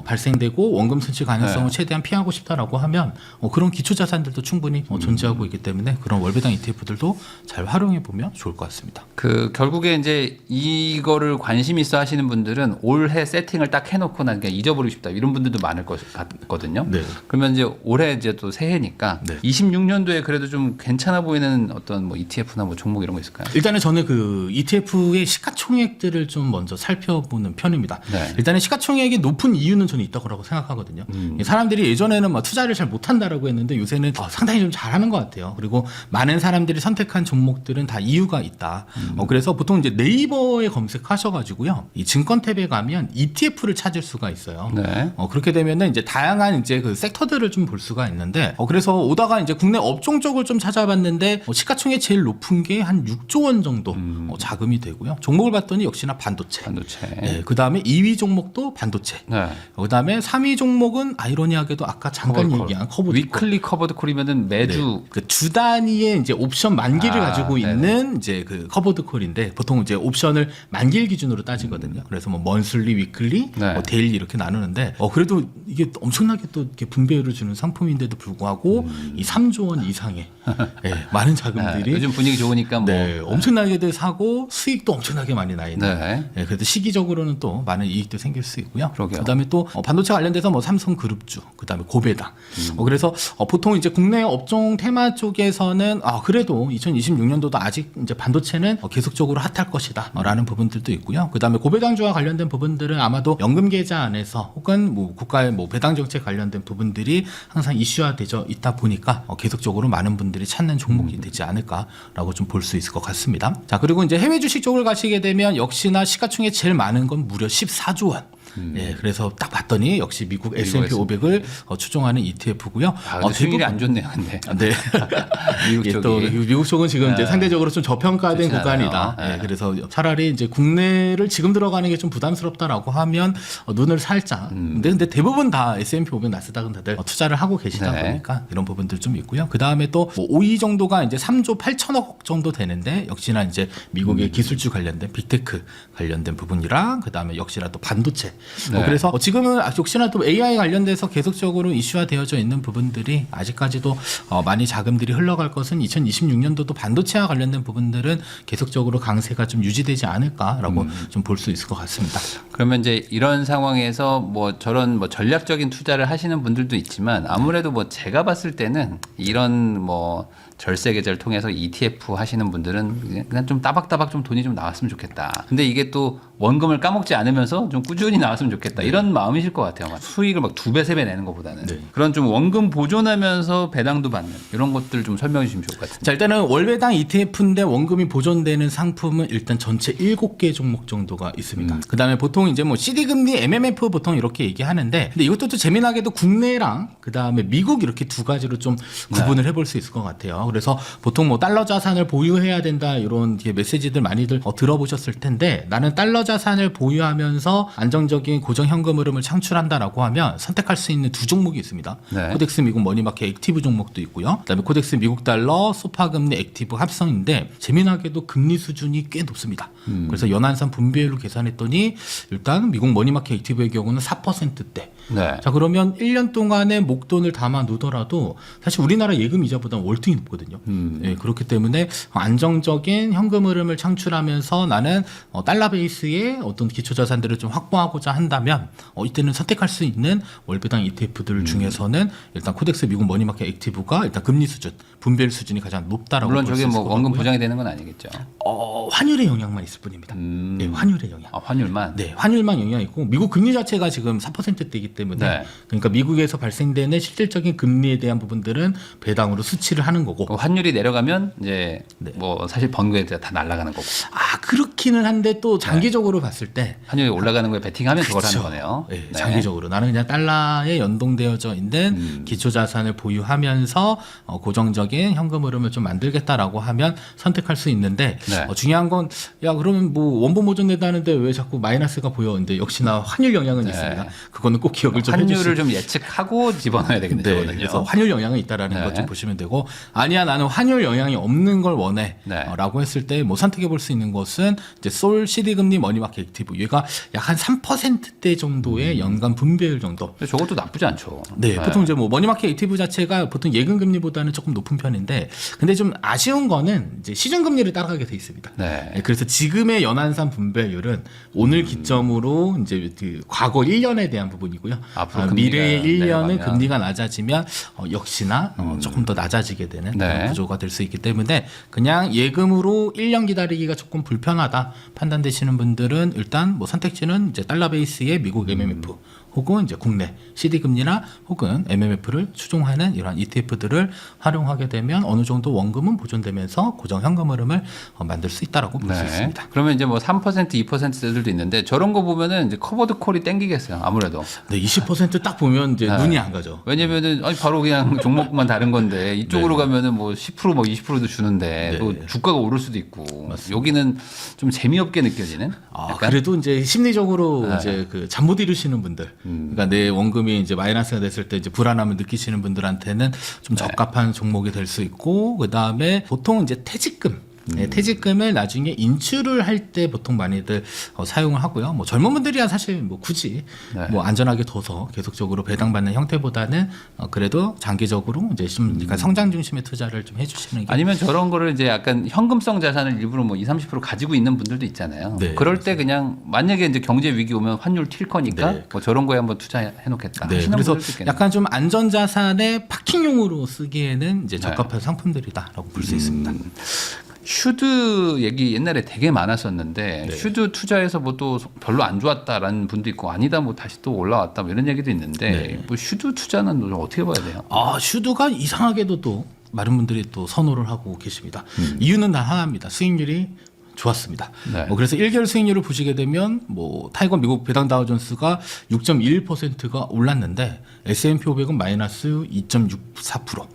발생되고 원금 순치 가능성을 네. 최대한 피하고 싶다라고 하면 그런 기초 자산들도 충분히 존재하고 있기 때문에 그런 월 배당 ETF들도 잘 활용해 보면 좋을 것 같습니다. 그 결국에 이제 이거를 관심 있어 하시는 분들은 올해 세팅을 딱 해놓고 난 그냥 잊어버리고 싶다 이런 분들도 많을 것 같거든요. 네. 그러면 이제 올해 이제 또 새해니까 네. 26년도에 그래도 좀 괜찮아 보이는 어떤 뭐 ETF나 뭐 종목 이런 거 있을까요? 일단은 저는 그 ETF의 시가총액들을 좀 먼저 살펴보는 편입니다. 네. 일단은 시가총액이 높은 이유는 저는 있다고 생각하거든요. 사람들이 예전에는 막 투자를 잘 못한다라고 했는데 요새는 상당히 좀 잘하는 것 같아요. 그리고 많은 사람들이 선택한 종목들은 다 이유가 있다. 그래서 보통 이제 네이버에 검색하셔가지고요, 이 증권 탭에 가면 ETF ETF를 찾을 수가 있어요. 네. 그렇게 되면은 이제 다양한 이제 그 섹터들을 좀 볼 수가 있는데 그래서 오다가 이제 국내 업종 쪽을 좀 찾아봤는데 시가총액 제일 높은 게 한 6조 원 정도 자금이 되고요. 종목을 봤더니 역시나 반도체. 네, 그다음에 2위 종목도 반도체. 네. 그다음에 3위 종목은 아이러니하게도 아까 잠깐 얘기한 커버드 위클리 커버드 콜이면은 매주 그 주 단위의 이제 옵션 만기를 가지고 네네. 있는 이제 그 커버드 콜인데 보통 이제 옵션을 만기일 기준으로 따지거든요. 그래서 뭐 먼슬리, 위클리, 네. 뭐 데일리 이렇게 나누는데 그래도 이게 엄청나게 또 이렇게 분배율을 주는 상품인데도 불구하고 이 3조 원 이상의 네, 많은 자금들이 요즘 분위기 좋으니까 뭐 네, 엄청나게들 사고 수익도 엄청나게 많이 나 있는. 네. 네, 그래도 시기적으로는 또 많은 이익도 생길 수 있고요. 그러게요. 그다음에 또 반도체 관련돼서 뭐 삼성그룹주, 그다음에 고배당. 그래서 보통 이제 국내 업종 테마 쪽에서는 그래도 2026년도도 아직 이제 반도체는 계속적으로 핫할 것이다라는 부분들도 있고요. 그다음에 고배당주와 관련된 부분들은 아마도 연금 계좌 안에서 혹은 뭐 국가의 뭐 배당 정책 관련된 부분들이 항상 이슈화되어 있다 보니까 계속적으로 많은 분들이 찾는 종목이 되지 않을까라고 좀 볼 수 있을 것 같습니다. 자, 그리고 이제 해외 주식 쪽을 가시게 되면 역시나 시가총액 제일 많은 건 무려 14조 원. 예, 그래서 딱 봤더니 역시 미국 S&P 500을 추종하는 ETF고요. 근데 수익률이 안 좋네요, 근데. 네. 미국 예, 쪽이. 또 미국 쪽은 지금 이제 상대적으로 좀 저평가된 좋진 구간이다. 않아요. 예, 그래서 차라리 이제 국내를 지금 들어가는 게 좀 부담스럽다라고 하면 눈을 살짝. 근데 대부분 다 S&P 500, 나스닥은 다들 투자를 하고 계시다 네. 보니까 이런 부분들 좀 있고요. 그 다음에 또 5위 정도가 이제 3조 8천억 정도 되는데 역시나 이제 미국의 기술주 관련된 빅테크 관련된 부분이랑 그 다음에 역시나 또 반도체. 네. 그래서 지금은 역시나 또 AI 관련돼서 계속적으로 이슈화되어져 있는 부분들이 아직까지도 많이 자금들이 흘러갈 것은 2026년도도 반도체와 관련된 부분들은 계속적으로 강세가 좀 유지되지 않을까라고 좀 볼 수 있을 것 같습니다. 그러면 이제 이런 상황에서 뭐 저런 뭐 전략적인 투자를 하시는 분들도 있지만 아무래도 뭐 제가 봤을 때는 이런 뭐 절세 계좌를 통해서 ETF 하시는 분들은 그냥 좀 따박따박 좀 돈이 좀 나왔으면 좋겠다. 근데 이게 또 원금을 까먹지 않으면서 좀 꾸준히 나왔으면 좋겠다. 이런 마음이실 것 같아요. 막 수익을 막 2배, 3배 내는 것보다는. 네. 그런 좀 원금 보존하면서 배당도 받는 이런 것들 좀 설명해 주시면 좋을 것 같습니다. 자, 일단은 월배당 ETF인데 원금이 보존되는 상품은 일단 전체 7개 종목 정도가 있습니다. 그다음에 보통 이제 뭐 CD 금리, MMF 보통 이렇게 얘기하는데 근데 이것도 또 재미나게도 국내랑 그다음에 미국 이렇게 두 가지로 좀 구분을 해볼 수 있을 것 같아요. 그래서 보통 뭐 달러 자산을 보유해야 된다 이런 메시지들 많이들 들어보셨을 텐데 나는 달러 자산을 보유하면서 안정적인 고정 현금 흐름을 창출한다라고 하면 선택할 수 있는 두 종목이 있습니다. 네. 코덱스 미국 머니마켓 액티브 종목도 있고요. 그다음에 코덱스 미국 달러 소파 금리 액티브 합성인데 재미나게도 금리 수준이 꽤 높습니다. 그래서 연한산 분배율로 계산했더니 일단 미국 머니마켓 액티브의 경우는 4%대. 네. 자, 그러면 1년 동안에 목돈을 담아 놓더라도 사실 우리나라 예금 이자보다 월등히 높거든요. 예, 그렇기 때문에 안정적인 현금 흐름을 창출하면서 나는 달러 베이스의 어떤 기초 자산들을 좀 확보하고자 한다면 이때는 선택할 수 있는 월배당 ETF들 중에서는 일단 코덱스 미국 머니마켓 액티브가 일단 금리 수준, 분배율 수준이 가장 높다라고 물론 볼 수 저게 있을 뭐 것 원금 같고요. 보장이 되는 건 아니겠죠. 환율의 영향만 있을 뿐입니다. 예, 환율의 영향. 환율만. 네, 환율만 영향이 있고 미국 금리 자체가 지금 4%대이기 때문에 네. 그러니까 미국에서 발생되는 실질적인 금리에 대한 부분들은 배당으로 수치를 하는 거고. 환율이 내려가면 이제 네. 뭐 사실 번 거에 다 날아가는 거고. 그렇기는 한데 또 장기적으로 봤을 때 환율이 올라가는 거에 베팅하면 그걸 그쵸. 하는 거네요. 네, 장기적으로 나는 그냥 달러에 연동되어져 있는 기초 자산을 보유하면서 고정적인 현금 흐름을 좀 만들겠다라고 하면 선택할 수 있는데 네. 중요한 건 야 그러면 뭐 원본 보존된다는데 왜 자꾸 마이너스가 보여? 근데 역시나 환율 영향은 있습니다. 그거는 꼭 기억을 좀 해주시고. 환율을 좀 예측하고 집어넣어야 되겠네요. 네, 저거는요. 그래서 환율 영향이 있다라는 네. 것 좀 보시면 되고 아니야 나는 환율 영향이 없는 걸 원해 네. 라고 했을 때 뭐 선택해 볼 수 있는 것은 이제 솔 CD 금리 머니마켓 액티브 얘가 약 한 3%대 정도의 연간 분배율 정도. 근데 저것도 나쁘지 않죠. 네, 보통 이제 뭐 머니마켓 액티브 자체가 보통 예금 금리보다는 조금 높은 편인데 근데 좀 아쉬운 거는 이제 시중 금리를 따라가게 돼 있습니다. 네. 네, 그래서 지금의 연한산 분배율은 오늘 기점으로 이제 그 과거 1년에 대한 부분이고요. 앞으로 미래의 금리가 1년은 내려가면. 금리가 낮아지면 역시나 조금 더 낮아지게 되는 네. 그런 구조가 될 수 있기 때문에 그냥 예금으로 1년 기다리기가 조금 불편하다 판단되시는 분들은 일단 뭐 선택지는 이제 달러 베이스의 미국 MMF 혹은 이제 국내 CD 금리나 혹은 MMF를 추종하는 이러한 ETF들을 활용하게 되면 어느 정도 원금은 보존되면서 고정 현금 흐름을 만들 수 있다라고 볼 수 있습니다. 그러면 이제 뭐 3%, 2%대들도 있는데 저런 거 보면은 이제 커버드 콜이 땡기겠어요. 아무래도. 네, 20%딱 보면 이제 눈이 안 가죠. 왜냐면은 아니 바로 그냥 종목만 다른 건데 이쪽으로 가면은 뭐 10% 뭐 20%도 주는데 네. 또 주가가 오를 수도 있고 여기는 좀 재미없게 느껴지는. 약간? 그래도 이제 심리적으로 네. 이제 그 잠 못 이루시는 분들, 그러니까 내 원금이 이제 마이너스가 됐을 때 이제 불안함을 느끼시는 분들한테는 좀 적합한 종목이 될 수 있고, 그 다음에 보통 이제 퇴직금. 네, 퇴직금을 나중에 인출을 할 때 보통 많이들 사용을 하고요. 뭐 젊은 분들이야 사실 뭐 굳이 네. 뭐 안전하게 둬서 계속적으로 배당받는 형태보다는 그래도 장기적으로 이제 좀 그러니까 성장 중심의 투자를 좀 해주시는 게 아니면 저런 거를 이제 약간 현금성 자산을 일부러 뭐 20, 30% 가지고 있는 분들도 있잖아요. 네, 그럴 때 그냥 만약에 이제 경제 위기 오면 환율 튈 거니까 네. 뭐 저런 거에 한번 투자해 놓겠다. 네, 하시는 그래서 분들도 있겠네요. 약간 좀 안전자산의 파킹용으로 쓰기에는 이제 네. 적합한 상품들이다라고 볼 수 있습니다. 슈드 얘기 옛날에 되게 많았었는데 네. 슈드 투자해서 뭐 또 별로 안 좋았다라는 분도 있고 아니다 뭐 다시 또 올라왔다 뭐 이런 얘기도 있는데 네. 뭐 슈드 투자는 좀 어떻게 봐야 돼요? 슈드가 이상하게도 또 많은 분들이 또 선호를 하고 계십니다. 이유는 다 하나입니다. 수익률이 좋았습니다. 네. 그래서 1개월 수익률을 보시게 되면 뭐 타이거 미국 배당 다우존스가 6.1%가 올랐는데 S&P 500은 마이너스 2.64%.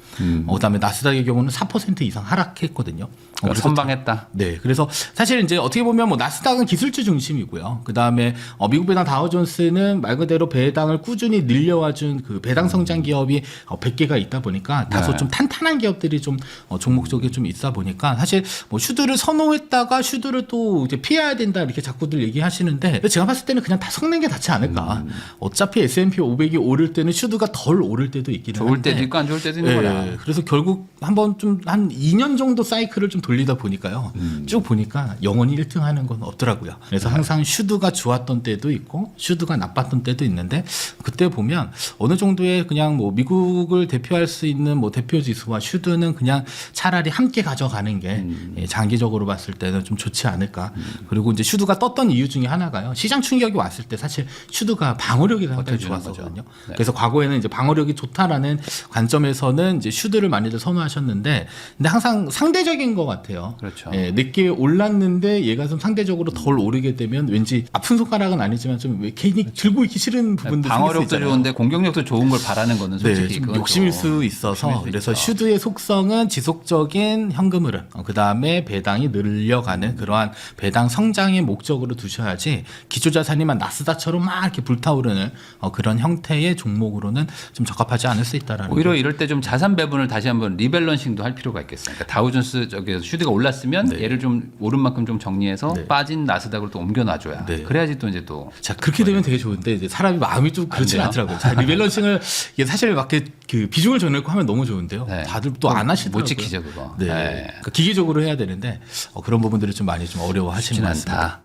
그다음에 나스닥의 경우는 4% 이상 하락했거든요. 그러니까 선방했다. 네, 그래서 사실 이제 어떻게 보면 뭐 나스닥은 기술주 중심이고요. 그 다음에 미국 배당 다우존스는 말 그대로 배당을 꾸준히 늘려와준 그 배당 성장 기업이 100개가 있다 보니까 다소 네. 좀 탄탄한 기업들이 좀 종목 쪽에 좀 있다 보니까 사실 뭐 슈드를 선호했다가 슈드를 또 이제 피해야 된다 이렇게 자꾸들 얘기하시는데 제가 봤을 때는 그냥 다 섞는 게 낫지 않을까. 어차피 S&P 500이 오를 때는 슈드가 덜 오를 때도 있기는 한데. 좋을 때도 있고 안 좋을 때도 있는 거야. 그래서 결국 한번 좀 한 2년 정도 사이클을 좀 돌리다 보니까요. 쭉 보니까 영원히 1등 하는 건 없더라고요. 그래서 항상 슈드가 좋았던 때도 있고 슈드가 나빴던 때도 있는데 그때 보면 어느 정도의 그냥 뭐 미국을 대표할 수 있는 뭐 대표 지수와 슈드는 그냥 차라리 함께 가져가는 게 장기적으로 봤을 때는 좀 좋지 않을까. 그리고 이제 슈드가 떴던 이유 중에 하나가요. 시장 충격이 왔을 때 사실 슈드가 방어력이 상당히 버텨주는 좋았었거든요. 거죠. 네. 그래서 과거에는 이제 방어력이 좋다라는 관점에서는 이제 슈드를 많이들 선호하셨는데, 근데 항상 상대적인 것 같아요. 그렇죠. 늦게 올랐는데 얘가 좀 상대적으로 덜 오르게 되면 왠지 아픈 손가락은 아니지만 좀 왜 괜히 들고 있기 싫은 부분도 생길 수 방어력도 있잖아요. 좋은데 공격력도 좋은 걸 바라는 거는 솔직히 네, 좀 그건 욕심일 좀 수 있어서 욕심일 수 그래서 있죠. 슈드의 속성은 지속적인 현금 흐름, 그 다음에 배당이 늘려가는 그러한 배당 성장의 목적으로 두셔야지 기초자산이만 나스닥처럼 막 이렇게 불타오르는 그런 형태의 종목으로는 좀 적합하지 않을 수 있다라는. 오히려 이럴 때 좀 자산 배분을 다시 한번 리밸런싱도 할 필요가 있겠어요. 그러니까 다우존스 저기서 슈드가 올랐으면 네. 얘를 좀 오른 만큼 좀 정리해서 네. 빠진 나스닥으로 또 옮겨 놔줘야. 네. 그래야지 또 이제 또 자, 그렇게 되면 되게 좋은데 이제 사람이 마음이 좀 그렇지 돼요? 않더라고요. 자, 리밸런싱을 이게 사실 막 이렇게 그 비중을 정해놓고 하면 너무 좋은데요. 네. 다들 또 안 하시더라고요. 못 지키죠 그거. 네. 그러니까 기계적으로 해야 되는데 그런 부분들을 좀 많이 좀 어려워하시는 쉽진 것 같습니다. 않다.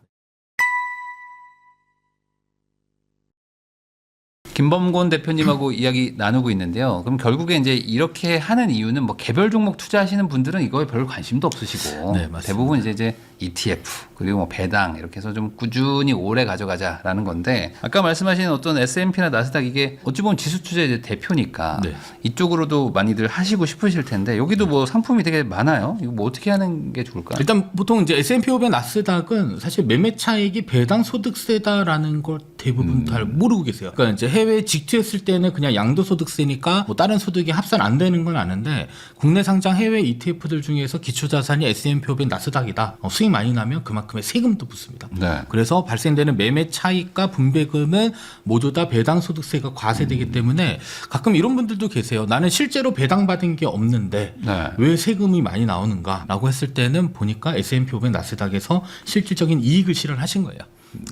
김범곤 대표님하고 이야기 나누고 있는데요. 그럼 결국에 이제 이렇게 하는 이유는 뭐 개별 종목 투자하시는 분들은 이거에 별 관심도 없으시고 네, 맞습니다. 대부분 이제 ETF 그리고 뭐 배당 이렇게 해서 좀 꾸준히 오래 가져가자라는 건데 아까 말씀하신 어떤 S&P나 나스닥 이게 어찌 보면 지수 투자의 이제 대표니까 네. 이쪽으로도 많이들 하시고 싶으실 텐데 여기도 뭐 상품이 되게 많아요. 이거 뭐 어떻게 하는 게 좋을까요? 일단 보통 이제 S&P 500 나스닥은 사실 매매 차익이 배당 소득세다라는 걸 대부분 잘 모르고 계세요. 그러니까 이제 해외 직투했을 때는 그냥 양도소득세니까 뭐 다른 소득이 합산 안 되는 건 아는데 국내 상장 해외 ETF들 중에서 기초자산이 S&P 500 나스닥이다. 수익 많이 나면 그만큼의 세금도 붙습니다. 네. 그래서 발생되는 매매 차익과 분배금은 모두 다 배당 소득세가 과세되기 때문에 가끔 이런 분들도 계세요. 나는 실제로 배당 받은 게 없는데 네. 왜 세금이 많이 나오는가라고 했을 때는 보니까 S&P 500 나스닥에서 실질적인 이익을 실현하신 거예요.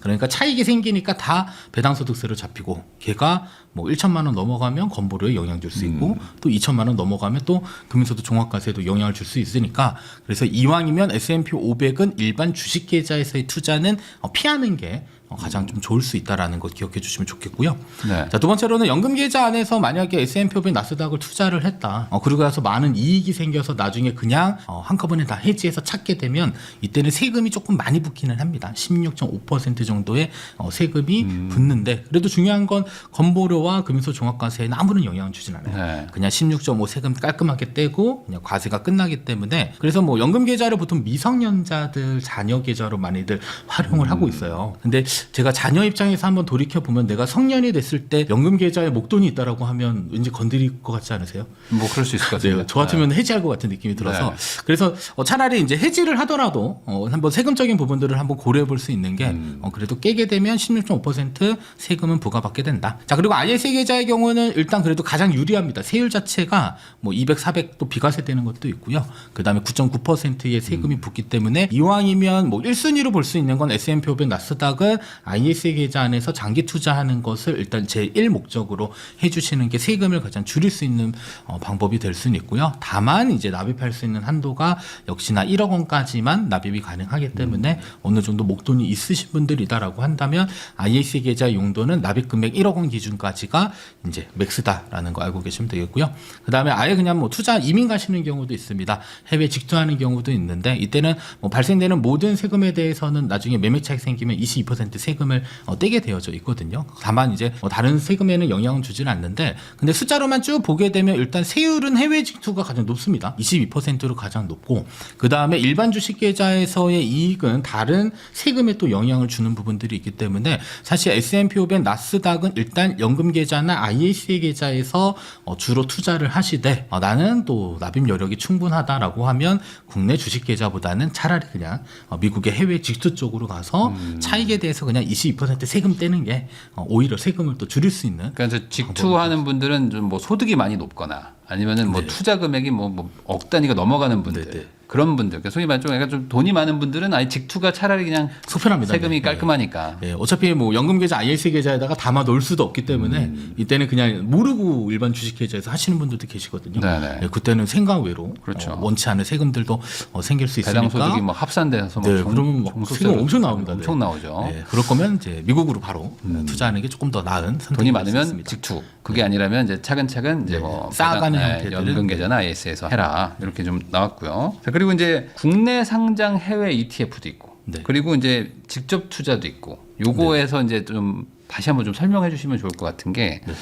그러니까 차익이 생기니까 다 배당소득세로 잡히고 걔가 뭐 1천만 원 넘어가면 건보료에 영향 줄 수 있고 또 2천만 원 넘어가면 또 금융소득 종합과세에도 영향을 줄 수 있으니까 그래서 이왕이면 S&P 500은 일반 주식 계좌에서의 투자는 피하는 게 가장 좀 좋을 수 있다라는 것 기억해 주시면 좋겠고요. 네. 자, 두 번째로는 연금 계좌 안에서 만약에 S&P 500 나스닥을 투자를 했다. 그리고 나서 많은 이익이 생겨서 나중에 그냥 한꺼번에 다 해지해서 찾게 되면 이때는 세금이 조금 많이 붙기는 합니다. 16.5% 정도의 세금이 붙는데 그래도 중요한 건 건보료와 금융소 종합과세에는 아무런 영향을 주진 않아요. 네. 그냥 16.5 세금 깔끔하게 떼고 그냥 과세가 끝나기 때문에 그래서 뭐 연금 계좌를 보통 미성년자들 자녀 계좌로 많이들 활용을 하고 있어요. 근데 제가 자녀 입장에서 한번 돌이켜 보면 내가 성년이 됐을 때 연금 계좌에 목돈이 있다라고 하면 왠지 건드릴 것 같지 않으세요? 뭐 그럴 수 있을 것 같아요. 네, 저 같으면 해지할 것 같은 느낌이 들어서 네. 그래서 차라리 이제 해지를 하더라도 한번 세금적인 부분들을 한번 고려해 볼 수 있는 게 그래도 깨게 되면 16.5% 세금은 부과받게 된다. 자, 그리고 ISA 계좌의 경우는 일단 그래도 가장 유리합니다. 세율 자체가 뭐 200, 400도 비과세 되는 것도 있고요. 그다음에 9.9%의 세금이 붙기 때문에 이왕이면 뭐 1순위로 볼 수 있는 건 S&P 500 나스닥은 ISA 계좌 안에서 장기 투자하는 것을 일단 제1 목적으로 해주시는 게 세금을 가장 줄일 수 있는 방법이 될 수는 있고요. 다만 이제 납입할 수 있는 한도가 역시나 1억 원까지만 납입이 가능하기 때문에 어느 정도 목돈이 있으신 분들이다라고 한다면 ISA 계좌 용도는 납입 금액 1억 원 기준까지가 이제 맥스다라는 거 알고 계시면 되겠고요. 그다음에 아예 그냥 뭐 투자 이민 가시는 경우도 있습니다. 해외 직투하는 경우도 있는데 이때는 뭐 발생되는 모든 세금에 대해서는 나중에 매매 차익 생기면 22% 세금을 떼게 되어져 있거든요. 다만 이제 다른 세금에는 영향은 주지는 않는데 근데 숫자로만 쭉 보게 되면 일단 세율은 해외 직투가 가장 높습니다. 22%로 가장 높고 그 다음에 일반 주식 계좌에서의 이익은 다른 세금에 또 영향을 주는 부분들이 있기 때문에 사실 S&P 500 나스닥은 일단 연금 계좌나 ISA 계좌에서 주로 투자를 하시되 나는 또 납입 여력이 충분하다라고 하면 국내 주식 계좌보다는 차라리 그냥 미국의 해외 직투 쪽으로 가서 차익에 대해서 그냥 22% 세금 떼는 게 오히려 세금을 또 줄일 수 있는. 그러니까 저 직투하는 분들은 좀 뭐 소득이 많이 높거나 아니면은 뭐 네. 투자 금액이 뭐 억 단위가 넘어가는 분들. 네, 네. 그런 분들, 그러니까 소위 말해 약간 좀 돈이 많은 분들은 아예 직투가 차라리 그냥 속편합니다. 세금이 네. 깔끔하니까. 네, 어차피 뭐 연금 계좌, ISA 계좌에다가 담아 놓을 수도 없기 때문에 이때는 그냥 모르고 일반 주식 계좌에서 하시는 분들도 계시거든요. 네네. 네, 그때는 생각 외로 그렇죠. 원치 않은 세금들도 생길 수 있으니까. 배당 소득이 뭐 합산돼서 뭐 네, 그러면 막 세금 엄청 나옵니다. 엄청 나오죠. 네, 그럴 거면 이제 미국으로 바로 투자하는 게 조금 더 나은 선택이 돈이 될 수 많으면 있습니다. 직투. 그게 아니라면 이제 차근차근 이제 네, 뭐 쌓아가는 배당, 형태들은 연금 계좌나 IS에서 해라 이렇게 좀 나왔고요. 자, 그리고 이제 국내 상장 해외 ETF도 있고, 네. 그리고 이제 직접 투자도 있고, 요거에서 이제 좀 다시 한번 좀 설명해 주시면 좋을 것 같은 게. 네.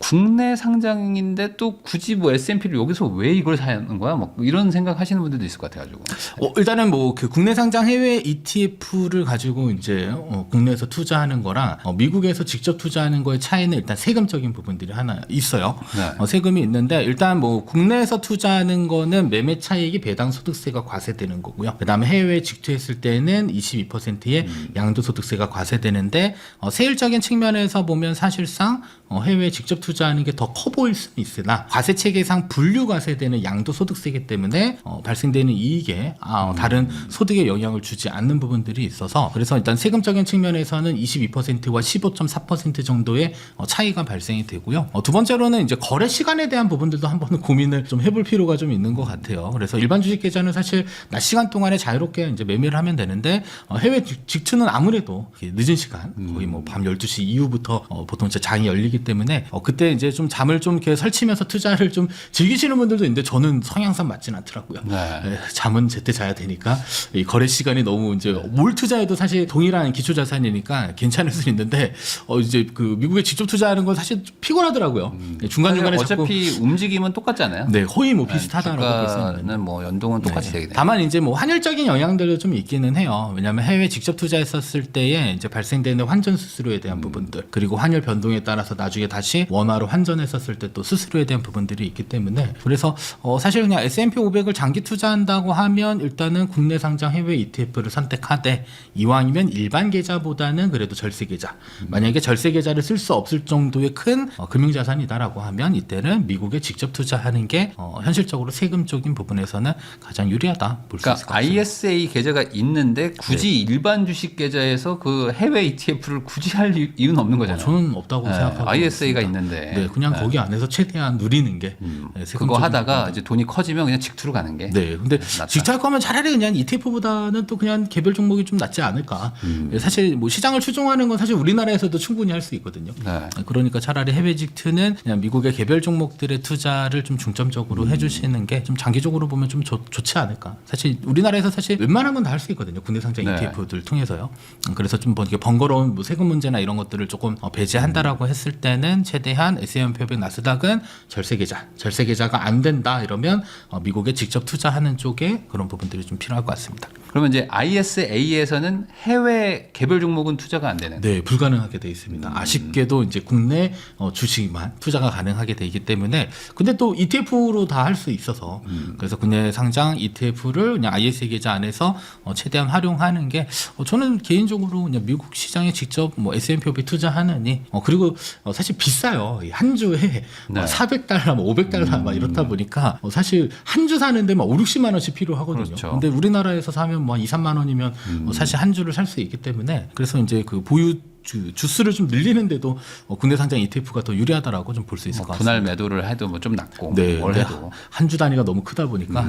국내 상장인데 또 굳이 뭐 S&P를 여기서 왜 이걸 사는 거야? 뭐 이런 생각하시는 분들도 있을 것 같아가지고. 일단은 뭐 그 국내 상장 해외 ETF를 가지고 이제 국내에서 투자하는 거랑 미국에서 직접 투자하는 거의 차이는 일단 세금적인 부분들이 하나 있어요. 네. 세금이 있는데 일단 뭐 국내에서 투자하는 거는 매매 차익이 배당 소득세가 과세되는 거고요. 그다음에 해외 직투했을 때는 22%의 양도소득세가 과세되는데 세율적인 측면에서 보면 사실상 해외 직접 투자하는 게 더 커 보일 수는 있으나 과세 체계상 분류 과세되는 양도소득세이기 때문에 발생되는 이익에 다른 소득에 영향을 주지 않는 부분들이 있어서 그래서 일단 세금적인 측면에서는 22%와 15.4% 정도의 차이가 발생이 되고요. 두 번째로는 이제 거래 시간에 대한 부분들도 한번 고민을 좀 해볼 필요가 좀 있는 것 같아요. 그래서 일반 주식 계좌는 사실 낮 시간 동안에 자유롭게 이제 매매를 하면 되는데 해외 직투는 아무래도 늦은 시간 거의 뭐 밤 12시 이후부터 보통 이제 장이 열리기 때문에 그때 이제 좀 잠을 좀 이렇게 설치면서 투자를 좀 즐기시는 분들도 있는데 저는 성향상 맞진 않더라고요. 네. 잠은 제때 자야 되니까 이 거래 시간이 너무 이제 뭘 투자해도 사실 동일한 기초 자산이니까 괜찮을 수 있는데 이제 그 미국에 직접 투자하는 건 사실 좀 피곤하더라고요. 중간 중간에 어차피 움직임은 똑같잖아요. 네, 거의 뭐 비슷하다라고 볼 수 있는데. 주가는 뭐 연동은 똑같이 되게 돼요. 다만 이제 뭐 환율적인 영향들도 좀 있기는 해요. 왜냐하면 해외 직접 투자했었을 때에 이제 발생되는 환전 수수료에 대한 부분들 그리고 환율 변동에 따라서 나중에 다시 원화로 환전했었을 때 또 수수료에 대한 부분들이 있기 때문에 그래서 사실 그냥 S&P 500을 장기 투자한다고 하면 일단은 국내 상장 해외 ETF를 선택하되 이왕이면 일반 계좌보다는 그래도 절세 계좌 만약에 절세 계좌를 쓸 수 없을 정도의 큰 금융자산이다라고 하면 이때는 미국에 직접 투자하는 게 현실적으로 세금적인 부분에서는 가장 유리하다 볼 수 있을 것 그러니까 같습니다. ISA 계좌가 있는데 굳이 일반 주식 계좌에서 그 해외 ETF를 굳이 할 이유는 없는 거잖아요. 저는 없다고 생각하고 ISA가 있습니다. 있는데 안돼. 네, 그냥 거기 안에서 최대한 누리는 게 네, 그거 하다가 이제 돈이 커지면 그냥 직투로 가는 게. 네, 근데 직투할 거면 차라리 그냥 ETF보다는 또 그냥 개별 종목이 좀 낫지 않을까. 사실 뭐 시장을 추종하는 건 사실 우리나라에서도 충분히 할 수 있거든요. 네. 그러니까 차라리 해외 직투는 그냥 미국의 개별 종목들의 투자를 좀 중점적으로 해주시는 게 좀 장기적으로 보면 좀 좋지 않을까. 사실 우리나라에서 사실 웬만한 건 다 할 수 있거든요. 국내 상장 네. ETF들 통해서요. 그래서 좀 이렇게 번거로운 뭐 세금 문제나 이런 것들을 조금 배제한다라고 했을 때는 최대한 S&P 500 나스닥은 절세계좌가 안 된다 이러면 미국에 직접 투자하는 쪽에 그런 부분들이 좀 필요할 것 같습니다. 그러면 이제 ISA에서는 해외 개별 종목은 투자가 안 되는. 네, 불가능하게 돼 있습니다. 아쉽게도 이제 국내 주식만 투자가 가능하게 되기 때문에 근데 또 ETF로 다 할 수 있어서 그래서 국내 상장 ETF를 그냥 ISA 계좌 안에서 최대한 활용하는 게 저는 개인적으로 그냥 미국 시장에 직접 뭐 S&P 500 투자하느니 그리고 사실 비싸요. 한 주에 네. 400달러, 뭐 500달러 막 이렇다 보니까 사실 한 주 사는데 막 5, 60만 원씩 필요하거든요. 그렇죠. 근데 우리나라에서 사면 뭐 2, 3만 원이면 사실 한 주를 살 수 있기 때문에 그래서 이제 그 보유 주수를 좀 늘리는데도 국내 상장 ETF가 더 유리하다라고 좀 볼 수 있을 것 같습니다. 분할 매도를 해도 뭐 좀 낮고 네, 뭘 해도 한 주 단위가 너무 크다 보니까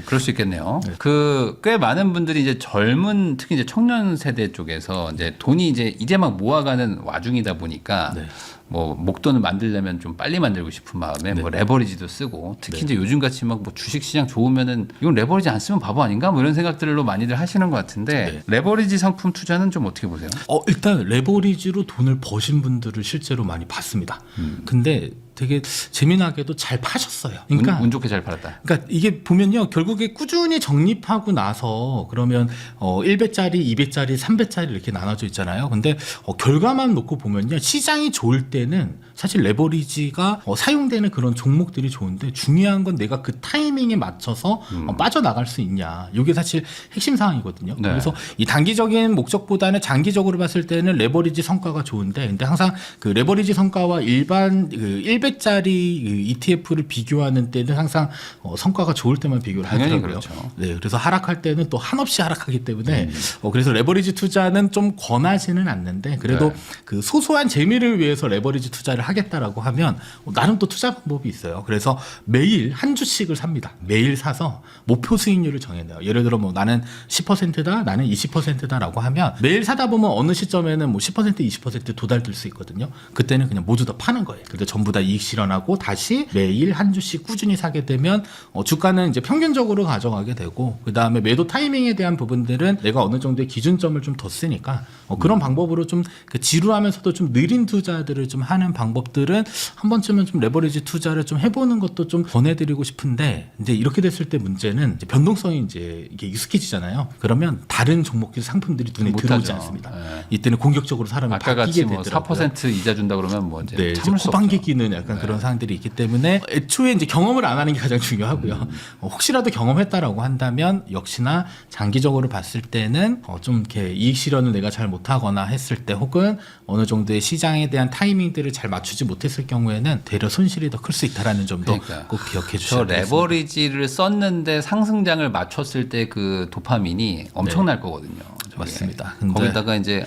그럴 수 있겠네요. 그 꽤 많은 분들이 이제 젊은 특히 이제 청년 세대 쪽에서 이제 돈이 이제 막 모아가는 와중이다 보니까 네. 뭐 목돈을 만들려면 좀 빨리 만들고 싶은 마음에 뭐 레버리지도 쓰고 특히 이제 요즘 같이 막 뭐 주식 시장 좋으면은 이건 레버리지 안 쓰면 바보 아닌가 뭐 이런 생각들로 많이들 하시는 것 같은데 레버리지 상품 투자는 좀 어떻게 보세요? 일단 레버리지로 돈을 버신 분들을 실제로 많이 봤습니다. 근데 되게 재미나게도 잘 파셨어요. 그러니까 운 좋게 잘 팔았다. 그러니까 이게 보면요, 결국에 꾸준히 적립하고 나서 그러면 1배짜리, 2배짜리, 3배짜리 이렇게 나눠져 있잖아요. 근데 결과만 놓고 보면요, 시장이 좋을 때는 사실 레버리지가 사용되는 그런 종목들이 좋은데 중요한 건 내가 그 타이밍에 맞춰서 빠져나갈 수 있냐. 이게 사실 핵심 사항이거든요. 네. 그래서 이 단기적인 목적보다는 장기적으로 봤을 때는 레버리지 성과가 좋은데, 근데 항상 그 레버리지 성과와 일반 그 1배짜리 ETF를 비교하는 때는 항상 성과가 좋을 때만 비교를 당연히 하더라고요. 그렇죠. 네, 그래서 하락할 때는 또 한없이 하락하기 때문에 그래서 레버리지 투자는 좀 권하지는 않는데 그래도 네. 그 소소한 재미를 위해서 레버리지 투자를 하겠다라고 하면 나름 또 투자 방법이 있어요. 그래서 매일 한 주씩을 삽니다. 매일 사서 목표 수익률을 정해내요. 예를 들어 뭐 나는 10%다, 나는 20%다라고 하면 매일 사다 보면 어느 시점에는 뭐 10%, 20% 도달될 수 있거든요. 그때는 그냥 모두 다 파는 거예요. 근데 전부 다 이익 실현하고 다시 매일 한 주씩 꾸준히 사게 되면 주가는 이제 평균적으로 가져가게 되고 그 다음에 매도 타이밍에 대한 부분들은 내가 어느 정도의 기준점을 좀 더 쓰니까 그런 방법으로 좀 그 지루하면서도 좀 느린 투자들을 좀 하는 방법들은 한 번쯤은 좀 레버리지 투자를 좀 해보는 것도 좀 권해드리고 싶은데 이제 이렇게 됐을 때 문제는 이제 변동성이 이제 이게 익숙해지잖아요. 그러면 다른 종목들 상품들이 눈에 들어오지 못하죠. 않습니다. 네. 이때는 공격적으로 사람이 아까 같이 바뀌게 뭐 되더라고요. 4% 이자 준다 그러면 뭐 이제 네, 이제 참을 수 코방기 없죠. 끼는 약간 그런 사항들이 있기 때문에 애초에 이제 경험을 안 하는 게 가장 중요하고요. 혹시라도 경험했다라고 한다면 역시나 장기적으로 봤을 때는 좀 이렇게 이익 실현을 내가 잘 못하거나 했을 때 혹은 어느 정도의 시장에 대한 타이밍들을 잘 맞추지 못했을 경우에는 되려 손실이 더 클 수 있다라는 점도 그러니까. 꼭 기억해 저 주셔야 되겠습니다. 레버리지를 썼는데 상승장을 맞췄을 때 그 도파민이 엄청날 거거든요. 저게. 맞습니다. 근데 거기다가 이제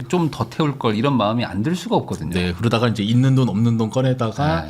좀 더 태울 걸 이런 마음이 안 들 수가 없거든요. 네, 그러다가 이제 있는 돈 없는 돈 꺼내다가